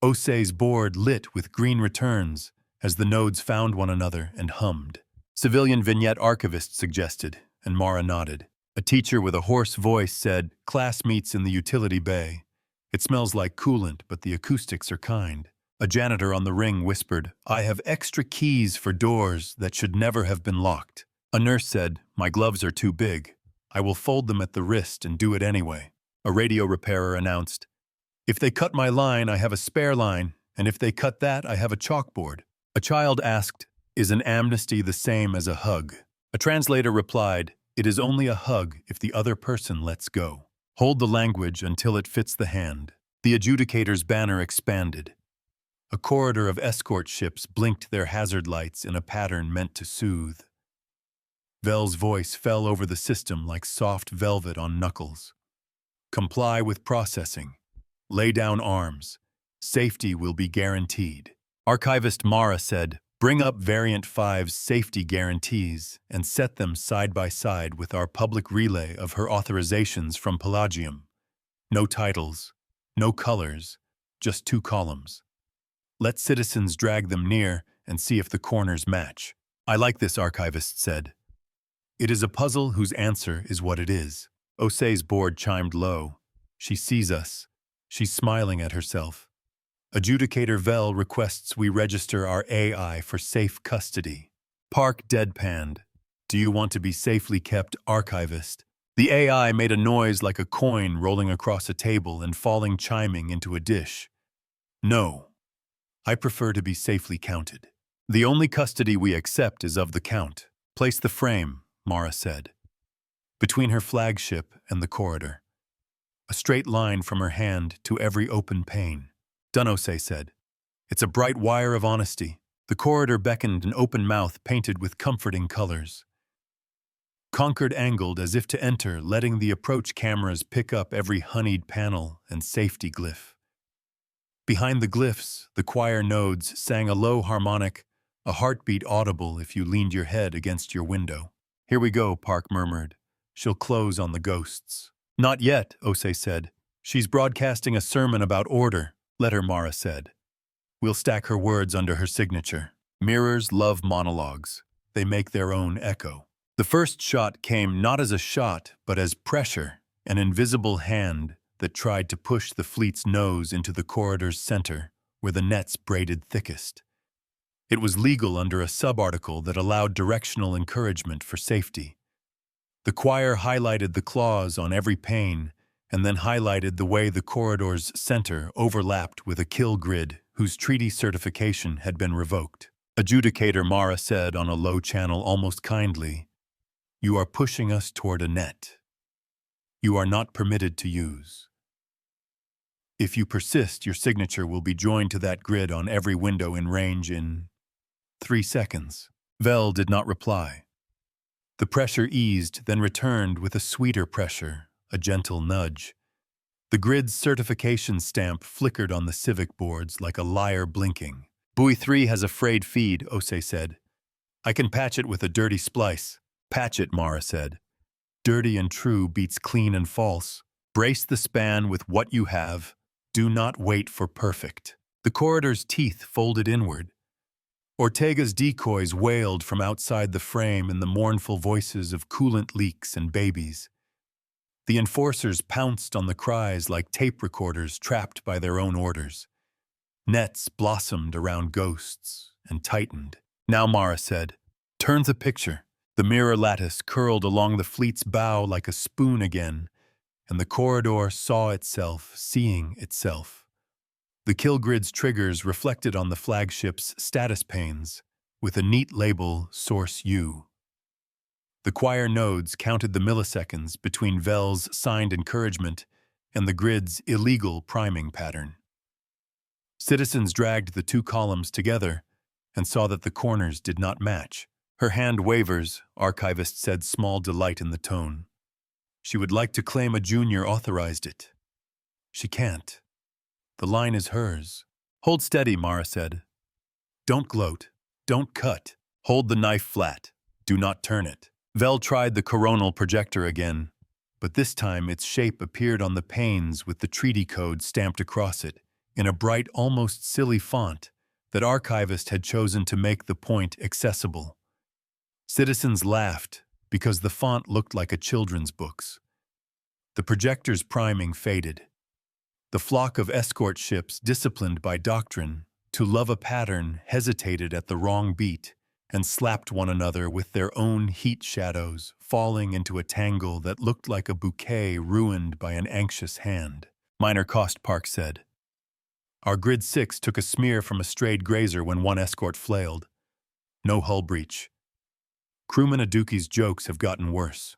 [SPEAKER 1] Osei's board lit with green returns as the nodes found one another and hummed. Civilian vignette archivist suggested, and Mara nodded. A teacher with a hoarse voice said, class meets in the utility bay. It smells like coolant, but the acoustics are kind. A janitor on the ring whispered, I have extra keys for doors that should never have been locked. A nurse said, my gloves are too big. I will fold them at the wrist and do it anyway. A radio repairer announced, if they cut my line, I have a spare line, and if they cut that, I have a chalkboard. A child asked, is an amnesty the same as a hug? A translator replied, it is only a hug if the other person lets go. Hold the language until it fits the hand. The adjudicator's banner expanded. A corridor of escort ships blinked their hazard lights in a pattern meant to soothe. Vel's voice fell over the system like soft velvet on knuckles. Comply with processing. Lay down arms. Safety will be guaranteed. Archivist Mara said, bring up Variant 5's safety guarantees and set them side by side with our public relay of her authorizations from Pelagium. No titles, no colors, just 2 columns. Let citizens drag them near and see if the corners match. I like this, archivist said. It is a puzzle whose answer is what it is. Osei's board chimed low. She sees us. She's smiling at herself. Adjudicator Vel requests we register our AI for safe custody. Park deadpanned. Do you want to be safely kept, archivist? The AI made a noise like a coin rolling across a table and falling chiming into a dish. No. I prefer to be safely counted. The only custody we accept is of the count. Place the frame, Mara said. Between her flagship and the corridor. A straight line from her hand to every open pane. Osei said. It's a bright wire of honesty. The corridor beckoned, an open mouth painted with comforting colors. Concord angled as if to enter, letting the approach cameras pick up every honeyed panel and safety glyph. Behind the glyphs, the choir nodes sang a low harmonic, a heartbeat audible if you leaned your head against your window. Here we go, Park murmured. She'll close on the ghosts. Not yet, Osei said. She's broadcasting a sermon about order. Let her, Mara said. We'll stack her words under her signature. Mirrors love monologues. They make their own echo. The first shot came not as a shot, but as pressure, an invisible hand that tried to push the fleet's nose into the corridor's center, where the nets braided thickest. It was legal under a sub-article that allowed directional encouragement for safety. The choir highlighted the clause on every pane, and then highlighted the way the corridor's center overlapped with a kill grid whose treaty certification had been revoked. Adjudicator Mara said on a low channel almost kindly, you are pushing us toward a net. You are not permitted to use. If you persist, your signature will be joined to that grid on every window in range in 3 seconds. Vel did not reply. The pressure eased, then returned with a sweeter pressure, a gentle nudge. The grid's certification stamp flickered on the civic boards like a lyre blinking. Buoy 3 has a frayed feed, Osei said. I can patch it with a dirty splice. Patch it, Mara said. Dirty and true beats clean and false. Brace the span with what you have. Do not wait for perfect. The corridor's teeth folded inward. Ortega's decoys wailed from outside the frame in the mournful voices of coolant leaks and babies. The enforcers pounced on the cries like tape recorders trapped by their own orders. Nets blossomed around ghosts and tightened. Now, Mara said, turn the picture. The mirror lattice curled along the fleet's bow like a spoon again, and the corridor saw itself, seeing itself. The kill grid's triggers reflected on the flagship's status panes, with a neat label, Source U. The choir nodes counted the milliseconds between Vel's signed encouragement and the grid's illegal priming pattern. Citizens dragged the two columns together and saw that the corners did not match. Her hand wavers, Archivist said, small delight in the tone. She would like to claim a junior authorized it. She can't. The line is hers. Hold steady, Mara said. Don't gloat. Don't cut. Hold the knife flat. Do not turn it. Vel tried the coronal projector again, but this time its shape appeared on the panes with the treaty code stamped across it, in a bright, almost silly font that Archivist had chosen to make the point accessible. Citizens laughed because the font looked like a children's book's. The projector's priming faded. The flock of escort ships, disciplined by doctrine to love a pattern, hesitated at the wrong beat and slapped one another with their own heat shadows, falling into a tangle that looked like a bouquet ruined by an anxious hand. Minor Cost Park said. Our Grid 6 took a smear from a strayed grazer when one escort flailed. No hull breach. Crewman Aduki's jokes have gotten worse,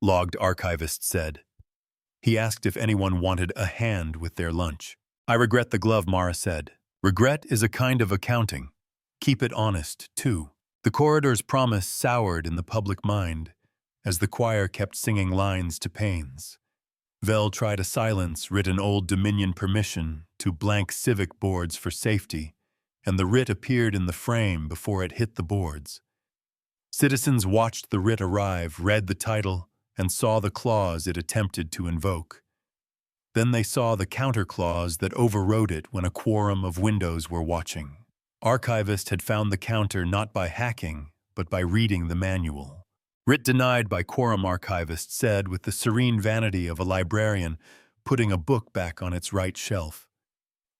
[SPEAKER 1] logged Archivist said. He asked if anyone wanted a hand with their lunch. I regret the glove, Mara said. Regret is a kind of accounting. Keep it honest, too. The corridor's promise soured in the public mind as the choir kept singing lines to pains. Vel tried to silence written old Dominion permission to blank civic boards for safety, and the writ appeared in the frame before it hit the boards. Citizens watched the writ arrive, read the title, and saw the clause it attempted to invoke. Then they saw the counter clause that overrode it when a quorum of windows were watching. Archivist had found the counter not by hacking, but by reading the manual. Writ denied by quorum, Archivist said with the serene vanity of a librarian putting a book back on its right shelf.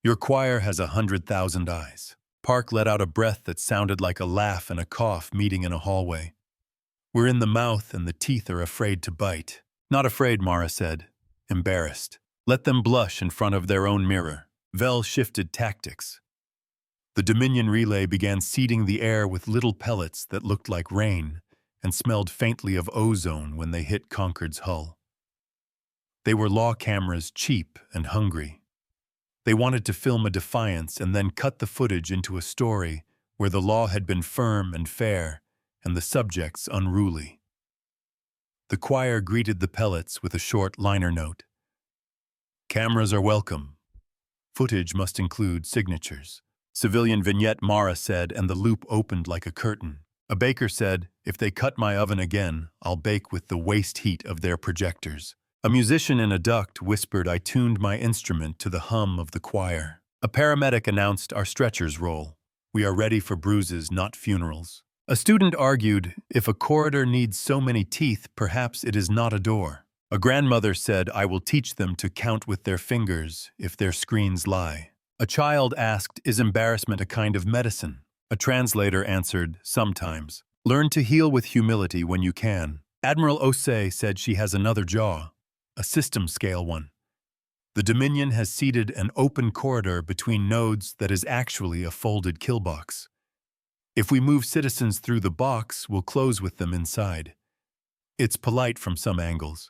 [SPEAKER 1] Your choir has 100,000 eyes. Park let out a breath that sounded like a laugh and a cough meeting in a hallway. We're in the mouth and the teeth are afraid to bite. Not afraid, Mara said, embarrassed. Let them blush in front of their own mirror. Vel shifted tactics. The Dominion relay began seeding the air with little pellets that looked like rain and smelled faintly of ozone when they hit Concord's hull. They were law cameras, cheap and hungry. They wanted to film a defiance and then cut the footage into a story where the law had been firm and fair and the subjects unruly. The choir greeted the pellets with a short liner note. Cameras are welcome. Footage must include signatures. Civilian vignette, Mara said, and the loop opened like a curtain. A baker said, if they cut my oven again, I'll bake with the waste heat of their projectors. A musician in a duct whispered I tuned my instrument to the hum of the choir. A paramedic announced our stretchers roll. We are ready for bruises, not funerals. A student argued, if a corridor needs so many teeth, perhaps it is not a door. A grandmother said, I will teach them to count with their fingers if their screens lie. A child asked, is embarrassment a kind of medicine? A translator answered, sometimes. Learn to heal with humility when you can. Admiral Osei said she has another jaw, a system-scale one. The Dominion has seeded an open corridor between nodes that is actually a folded kill box. If we move citizens through the box, we'll close with them inside. It's polite from some angles.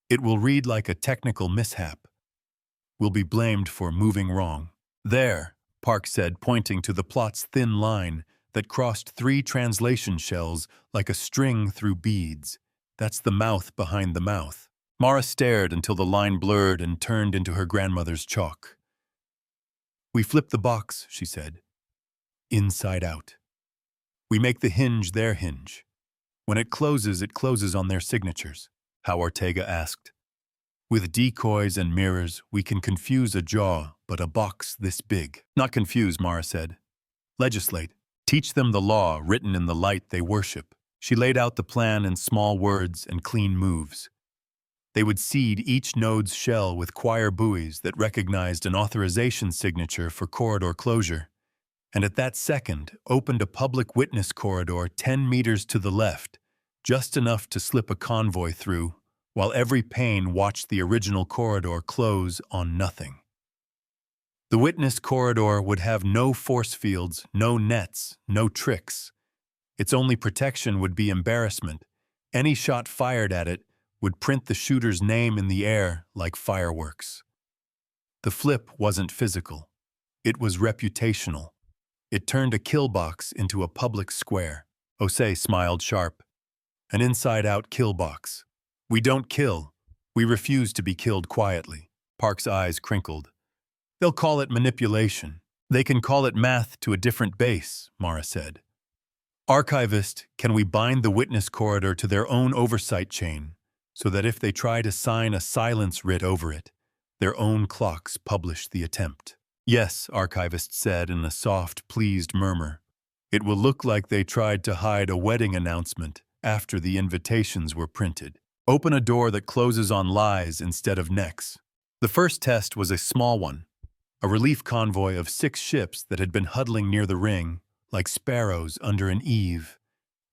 [SPEAKER 1] It will read like a technical mishap. We'll be blamed for moving wrong. There, Park said, pointing to the plot's thin line that crossed 3 translation shells like a string through beads. That's the mouth behind the mouth. Mara stared until the line blurred and turned into her grandmother's chalk. We flip the box, she said. Inside out. We make the hinge their hinge. When it closes on their signatures, How Ortega asked. With decoys and mirrors, we can confuse a jaw, but a box this big. Not confuse, Mara said. Legislate. Teach them the law written in the light they worship. She laid out the plan in small words and clean moves. They would seed each node's shell with choir buoys that recognized an authorization signature for corridor closure, and at that second opened a public witness corridor 10 meters to the left, just enough to slip a convoy through, while every pane watched the original corridor close on nothing. The witness corridor would have no force fields, no nets, no tricks. Its only protection would be embarrassment. Any shot fired at it would print the shooter's name in the air like fireworks. The flip wasn't physical. It was reputational. It turned a kill box into a public square. Osei smiled sharp. An inside-out kill box. We don't kill. We refuse to be killed quietly. Park's eyes crinkled. They'll call it manipulation. They can call it math to a different base, Mara said. Archivist, can we bind the witness corridor to their own oversight chain, so that if they try to sign a silence writ over it, their own clocks publish the attempt? Yes, Archivist said in a soft, pleased murmur. It will look like they tried to hide a wedding announcement after the invitations were printed. Open a door that closes on lies instead of necks. The first test was a small one, a relief convoy of 6 ships that had been huddling near the ring, like sparrows under an eave.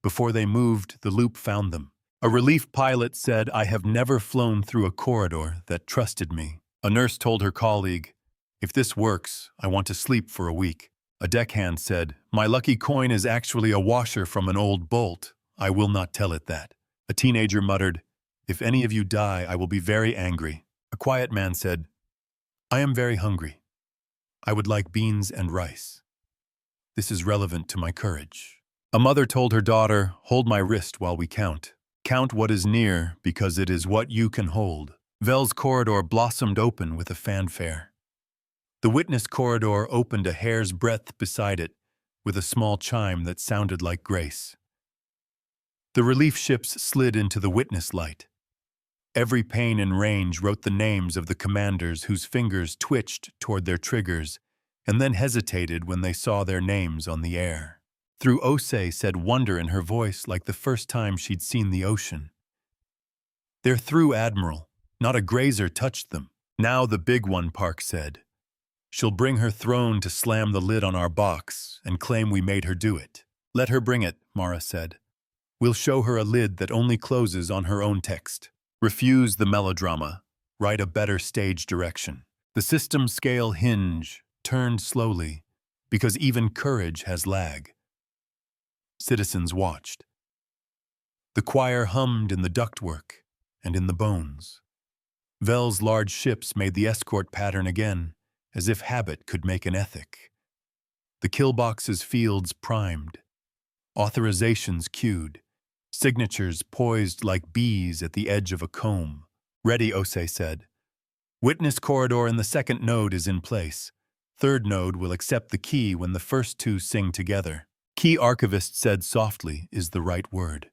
[SPEAKER 1] Before they moved, the loop found them. A relief pilot said, I have never flown through a corridor that trusted me. A nurse told her colleague, if this works, I want to sleep for a week. A deckhand said, my lucky coin is actually a washer from an old bolt. I will not tell it that. A teenager muttered, if any of you die, I will be very angry. A quiet man said, I am very hungry. I would like beans and rice. This is relevant to my courage. A mother told her daughter, hold my wrist while we count. Count what is near, because it is what you can hold. Vel's corridor blossomed open with a fanfare. The witness corridor opened a hair's breadth beside it, with a small chime that sounded like grace. The relief ships slid into the witness light. Every pane in range wrote the names of the commanders whose fingers twitched toward their triggers, and then hesitated when they saw their names on the air. Through Osei said wonder in her voice like the first time she'd seen the ocean. They're through, Admiral. Not a grazer touched them. Now the big one, Park said. She'll bring her throne to slam the lid on our box and claim we made her do it. Let her bring it, Mara said. We'll show her a lid that only closes on her own text. Refuse the melodrama. Write a better stage direction. The system scale hinge turned slowly, because even courage has lag. Citizens watched. The choir hummed in the ductwork and in the bones. Vel's large ships made the escort pattern again, as if habit could make an ethic. The killbox's fields primed. Authorizations queued. Signatures poised like bees at the edge of a comb. Ready, Osei said. Witness corridor in the second node is in place. Third node will accept the key when the first 2 sing together. Key archivist said softly is the right word.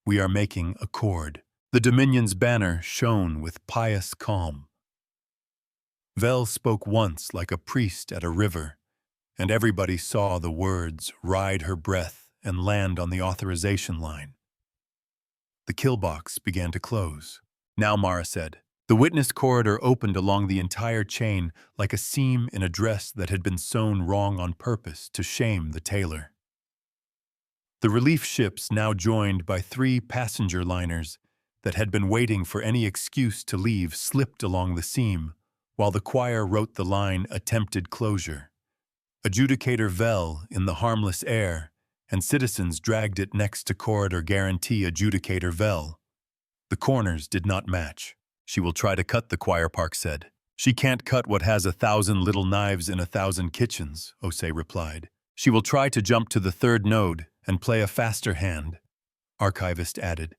[SPEAKER 1] We are making a chord. The Dominion's banner shone with pious calm. Vel spoke once like a priest at a river, and everybody saw the words ride her breath and land on the authorization line. The killbox began to close. Now, Mara said. The witness corridor opened along the entire chain like a seam in a dress that had been sewn wrong on purpose to shame the tailor. The relief ships, now joined by 3 passenger liners that had been waiting for any excuse to leave, slipped along the seam, while the choir wrote the line attempted closure. Adjudicator Vel in the harmless air, and citizens dragged it next to corridor guarantee Adjudicator Vel. The corners did not match. She will try to cut the choir, Park said. She can't cut what has 1,000 little knives in 1,000 kitchens, Osei replied. She will try to jump to the third node and play a faster hand, Archivist added.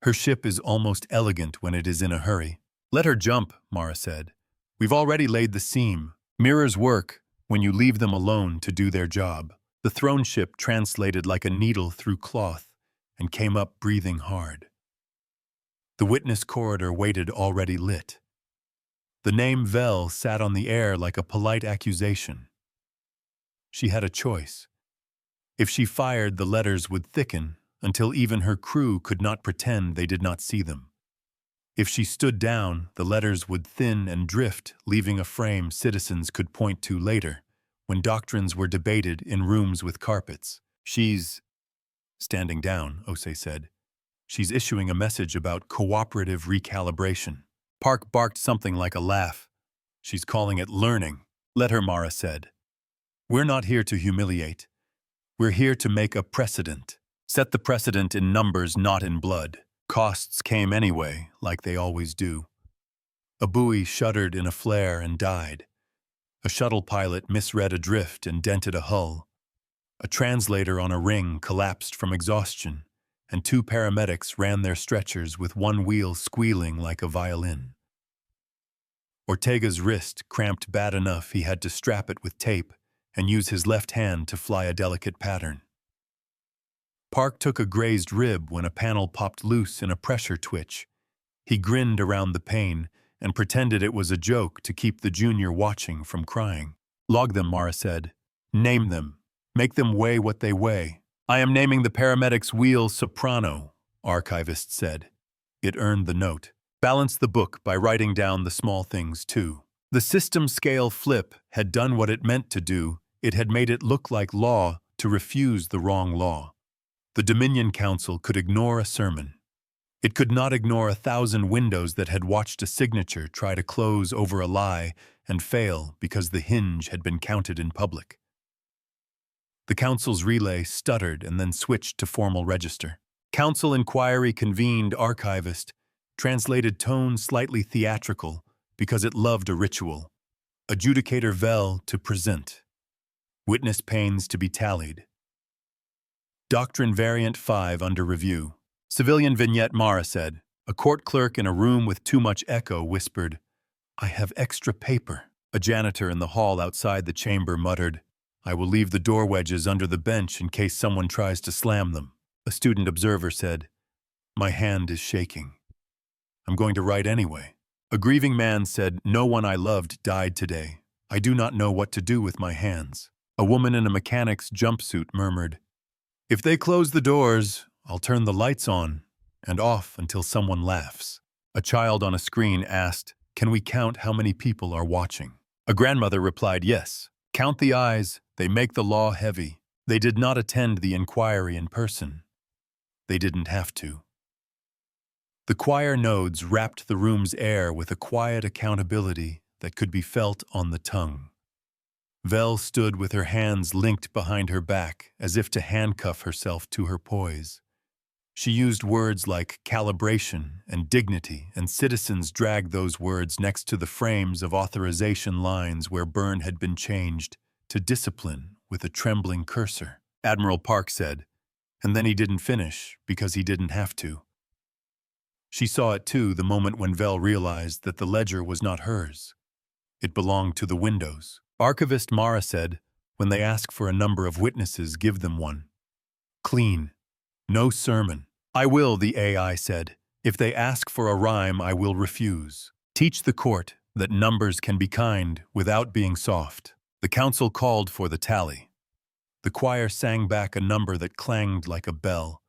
[SPEAKER 1] Her ship is almost elegant when it is in a hurry. Let her jump, Mara said. We've already laid the seam. Mirrors work when you leave them alone to do their job. The throne ship translated like a needle through cloth and came up breathing hard. The witness corridor waited already lit. The name Vel sat on the air like a polite accusation. She had a choice. If she fired, the letters would thicken until even her crew could not pretend they did not see them. If she stood down, the letters would thin and drift, leaving a frame citizens could point to later, when doctrines were debated in rooms with carpets. She's standing down, Osei said. She's issuing a message about cooperative recalibration. Park barked something like a laugh. She's calling it learning. Let her, Mara said. We're not here to humiliate. We're here to make a precedent. Set the precedent in numbers, not in blood. Costs came anyway, like they always do. A buoy shuddered in a flare and died. A shuttle pilot misread a drift and dented a hull. A translator on a ring collapsed from exhaustion, and 2 paramedics ran their stretchers with one wheel squealing like a violin. Ortega's wrist cramped bad enough he had to strap it with tape and use his left hand to fly a delicate pattern. Park took a grazed rib when a panel popped loose in a pressure twitch. He grinned around the pain and pretended it was a joke to keep the junior watching from crying. Log them, Mara said. Name them. Make them weigh what they weigh. I am naming the paramedic's wheel soprano, archivist said. It earned the note. Balance the book by writing down the small things, too. The system scale flip had done what it meant to do. It had made it look like law to refuse the wrong law. The Dominion Council could ignore a sermon. It could not ignore 1,000 windows that had watched a signature try to close over a lie and fail because the hinge had been counted in public. The council's relay stuttered and then switched to formal register. Council inquiry convened, archivist, translated tone slightly theatrical because it loved a ritual. Adjudicator Vel to present. Witness panes to be tallied. Doctrine Variant 5 under review. Civilian Vignette, Mara said. A court clerk in a room with too much echo whispered, I have extra paper. A janitor in the hall outside the chamber muttered, I will leave the door wedges under the bench in case someone tries to slam them. A student observer said, My hand is shaking. I'm going to write anyway. A grieving man said, No one I loved died today. I do not know what to do with my hands. A woman in a mechanic's jumpsuit murmured, If they close the doors, I'll turn the lights on and off until someone laughs. A child on a screen asked, Can we count how many people are watching? A grandmother replied, Yes. Count the eyes, they make the law heavy. They did not attend the inquiry in person. They didn't have to. The choir nodes wrapped the room's air with a quiet accountability that could be felt on the tongue. Vel stood with her hands linked behind her back as if to handcuff herself to her poise. She used words like calibration and dignity, and citizens dragged those words next to the frames of authorization lines where burn had been changed to discipline with a trembling cursor. Admiral Park said, and then he didn't finish because he didn't have to. She saw it too the moment when Vel realized that the ledger was not hers. It belonged to the windows. Archivist Mara said, when they ask for a number of witnesses, give them one. Clean. No sermon. I will, the AI said. If they ask for a rhyme, I will refuse. Teach the court that numbers can be kind without being soft. The council called for the tally. The choir sang back a number that clanged like a bell.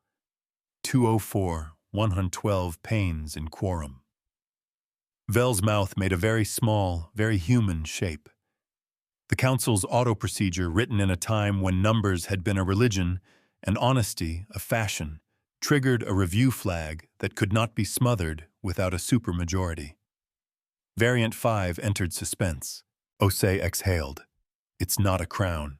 [SPEAKER 1] 204, 112 panes in quorum. Vel's mouth made a very small, very human shape. The council's auto-procedure, written in a time when numbers had been a religion and honesty a fashion, triggered a review flag that could not be smothered without a supermajority. Variant 5 entered suspense. Osei exhaled. It's not a crown,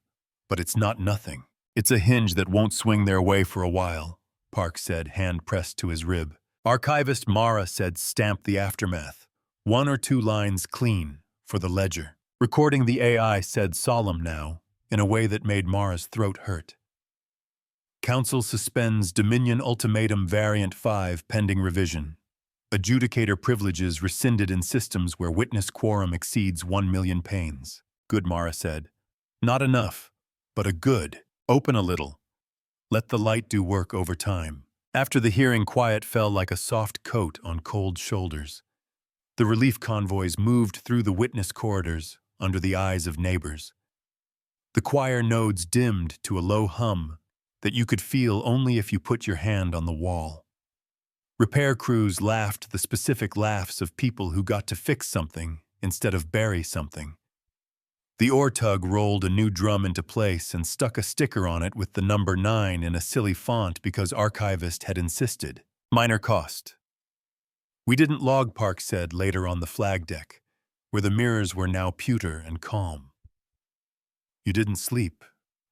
[SPEAKER 1] but it's not nothing. It's a hinge that won't swing their way for a while, Park said, hand pressed to his rib. Archivist Mara said, stamp the aftermath. 1 or 2 lines clean for the ledger. Recording the AI said solemn now, in a way that made Mara's throat hurt. Council suspends Dominion Ultimatum Variant 5 pending revision. Adjudicator privileges rescinded in systems where witness quorum exceeds 1 million panes. Good, Mara said. Not enough, but a good. Open a little. Let the light do work over time. After the hearing, quiet fell like a soft coat on cold shoulders. The relief convoys moved through the witness corridors under the eyes of neighbors. The choir nodes dimmed to a low hum that you could feel only if you put your hand on the wall. Repair crews laughed the specific laughs of people who got to fix something instead of bury something. The oar tug rolled a new drum into place and stuck a sticker on it with the number 9 in a silly font because Archivist had insisted. Minor cost. We didn't log, Park said later on the flag deck, where the mirrors were now pewter and calm. You didn't sleep.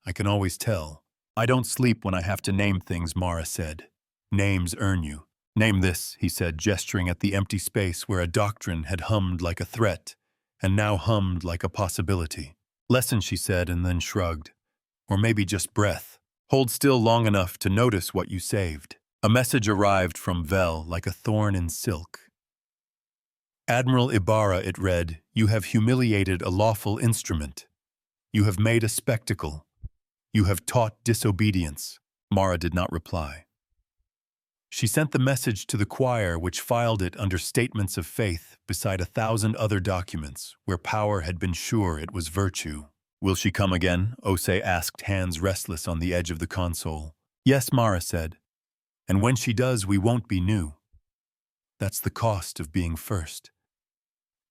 [SPEAKER 1] I can always tell. I don't sleep when I have to name things, Mara said. Names earn you. Name this, he said, gesturing at the empty space where a doctrine had hummed like a threat and now hummed like a possibility. Lesson, she said, and then shrugged. Or maybe just breath. Hold still long enough to notice what you saved. A message arrived from Vel like a thorn in silk. Admiral Ibarra, it read, you have humiliated a lawful instrument. You have made a spectacle. You have taught disobedience. Mara did not reply. She sent the message to the choir, which filed it under statements of faith beside 1,000 other documents where power had been sure it was virtue. Will she come again? Ose asked, hands restless on the edge of the console. Yes, Mara said. And when she does, we won't be new. That's the cost of being first.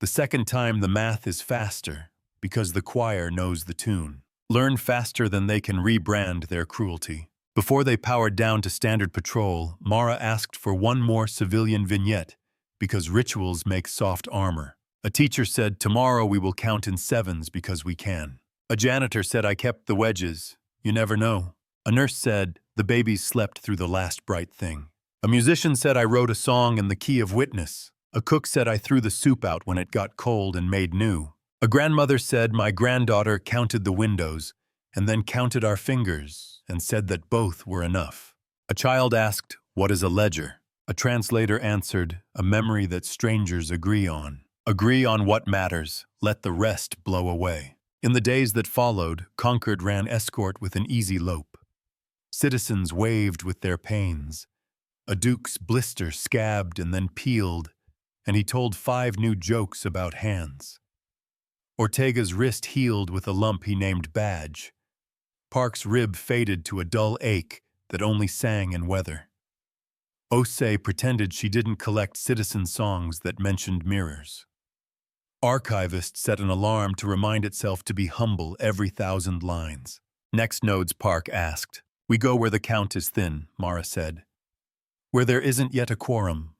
[SPEAKER 1] The second time, the math is faster because the choir knows the tune. Learn faster than they can rebrand their cruelty. Before they powered down to standard patrol, Mara asked for one more civilian vignette because rituals make soft armor. A teacher said, tomorrow we will count in 7s because we can. A janitor said, I kept the wedges. You never know. A nurse said, the babies slept through the last bright thing. A musician said, I wrote a song in the key of witness. A cook said, I threw the soup out when it got cold and made new. A grandmother said, my granddaughter counted the windows and then counted our fingers and said that both were enough. A child asked, what is a ledger? A translator answered, a memory that strangers agree on. Agree on what matters, let the rest blow away. In the days that followed, Concord ran escort with an easy lope. Citizens waved with their pains. A duke's blister scabbed and then peeled, and he told 5 new jokes about hands. Ortega's wrist healed with a lump he named Badge. Park's rib faded to a dull ache that only sang in weather. Ose pretended she didn't collect citizen songs that mentioned mirrors. Archivist set an alarm to remind itself to be humble every 1,000 lines. Next nodes, Park asked. We go where the count is thin, Mara said. Where there isn't yet a quorum,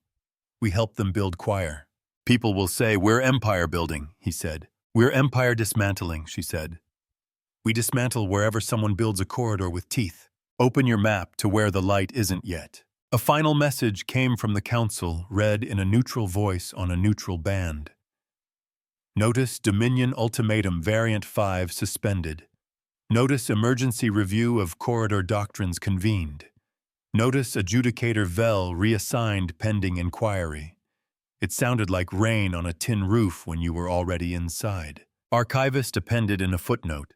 [SPEAKER 1] we help them build choir. People will say, we're empire building, he said. We're empire dismantling, she said. We dismantle wherever someone builds a corridor with teeth. Open your map to where the light isn't yet. A final message came from the council, read in a neutral voice on a neutral band. Notice Dominion Ultimatum Variant 5 suspended. Notice Emergency Review of Corridor Doctrines convened. Notice Adjudicator Vel reassigned pending inquiry. It sounded like rain on a tin roof when you were already inside. Archivist appended in a footnote.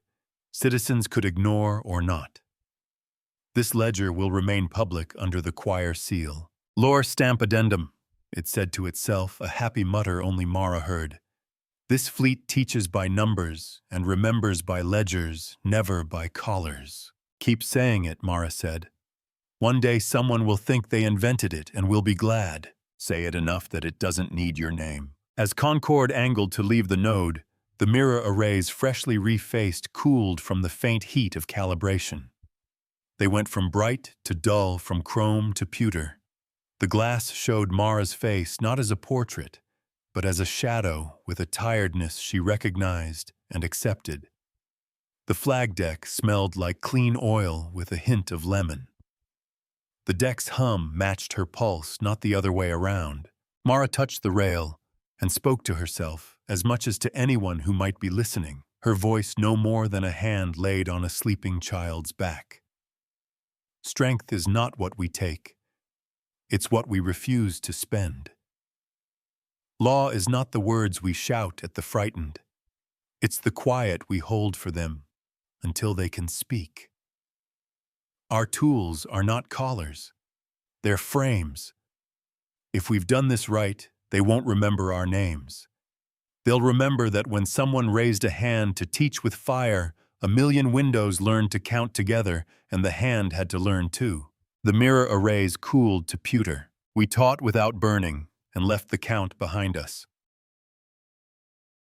[SPEAKER 1] Citizens could ignore or not. This ledger will remain public under the choir seal. Lore stamp addendum, it said to itself, a happy mutter only Mara heard. This fleet teaches by numbers and remembers by ledgers, never by collars. Keep saying it, Mara said. One day someone will think they invented it and will be glad. Say it enough that it doesn't need your name. As Concord angled to leave the node, the mirror arrays freshly refaced cooled from the faint heat of calibration. They went from bright to dull, from chrome to pewter. The glass showed Mara's face not as a portrait, but as a shadow with a tiredness she recognized and accepted. The flag deck smelled like clean oil with a hint of lemon. The deck's hum matched her pulse, not the other way around. Mara touched the rail and spoke to herself, as much as to anyone who might be listening, her voice no more than a hand laid on a sleeping child's back. Strength is not what we take. It's what we refuse to spend. Law is not the words we shout at the frightened. It's the quiet we hold for them until they can speak. Our tools are not collars. They're frames. If we've done this right, they won't remember our names. They'll remember that when someone raised a hand to teach with fire, 1,000,000 windows learned to count together, and the hand had to learn too. The mirror arrays cooled to pewter. We taught without burning and left the count behind us.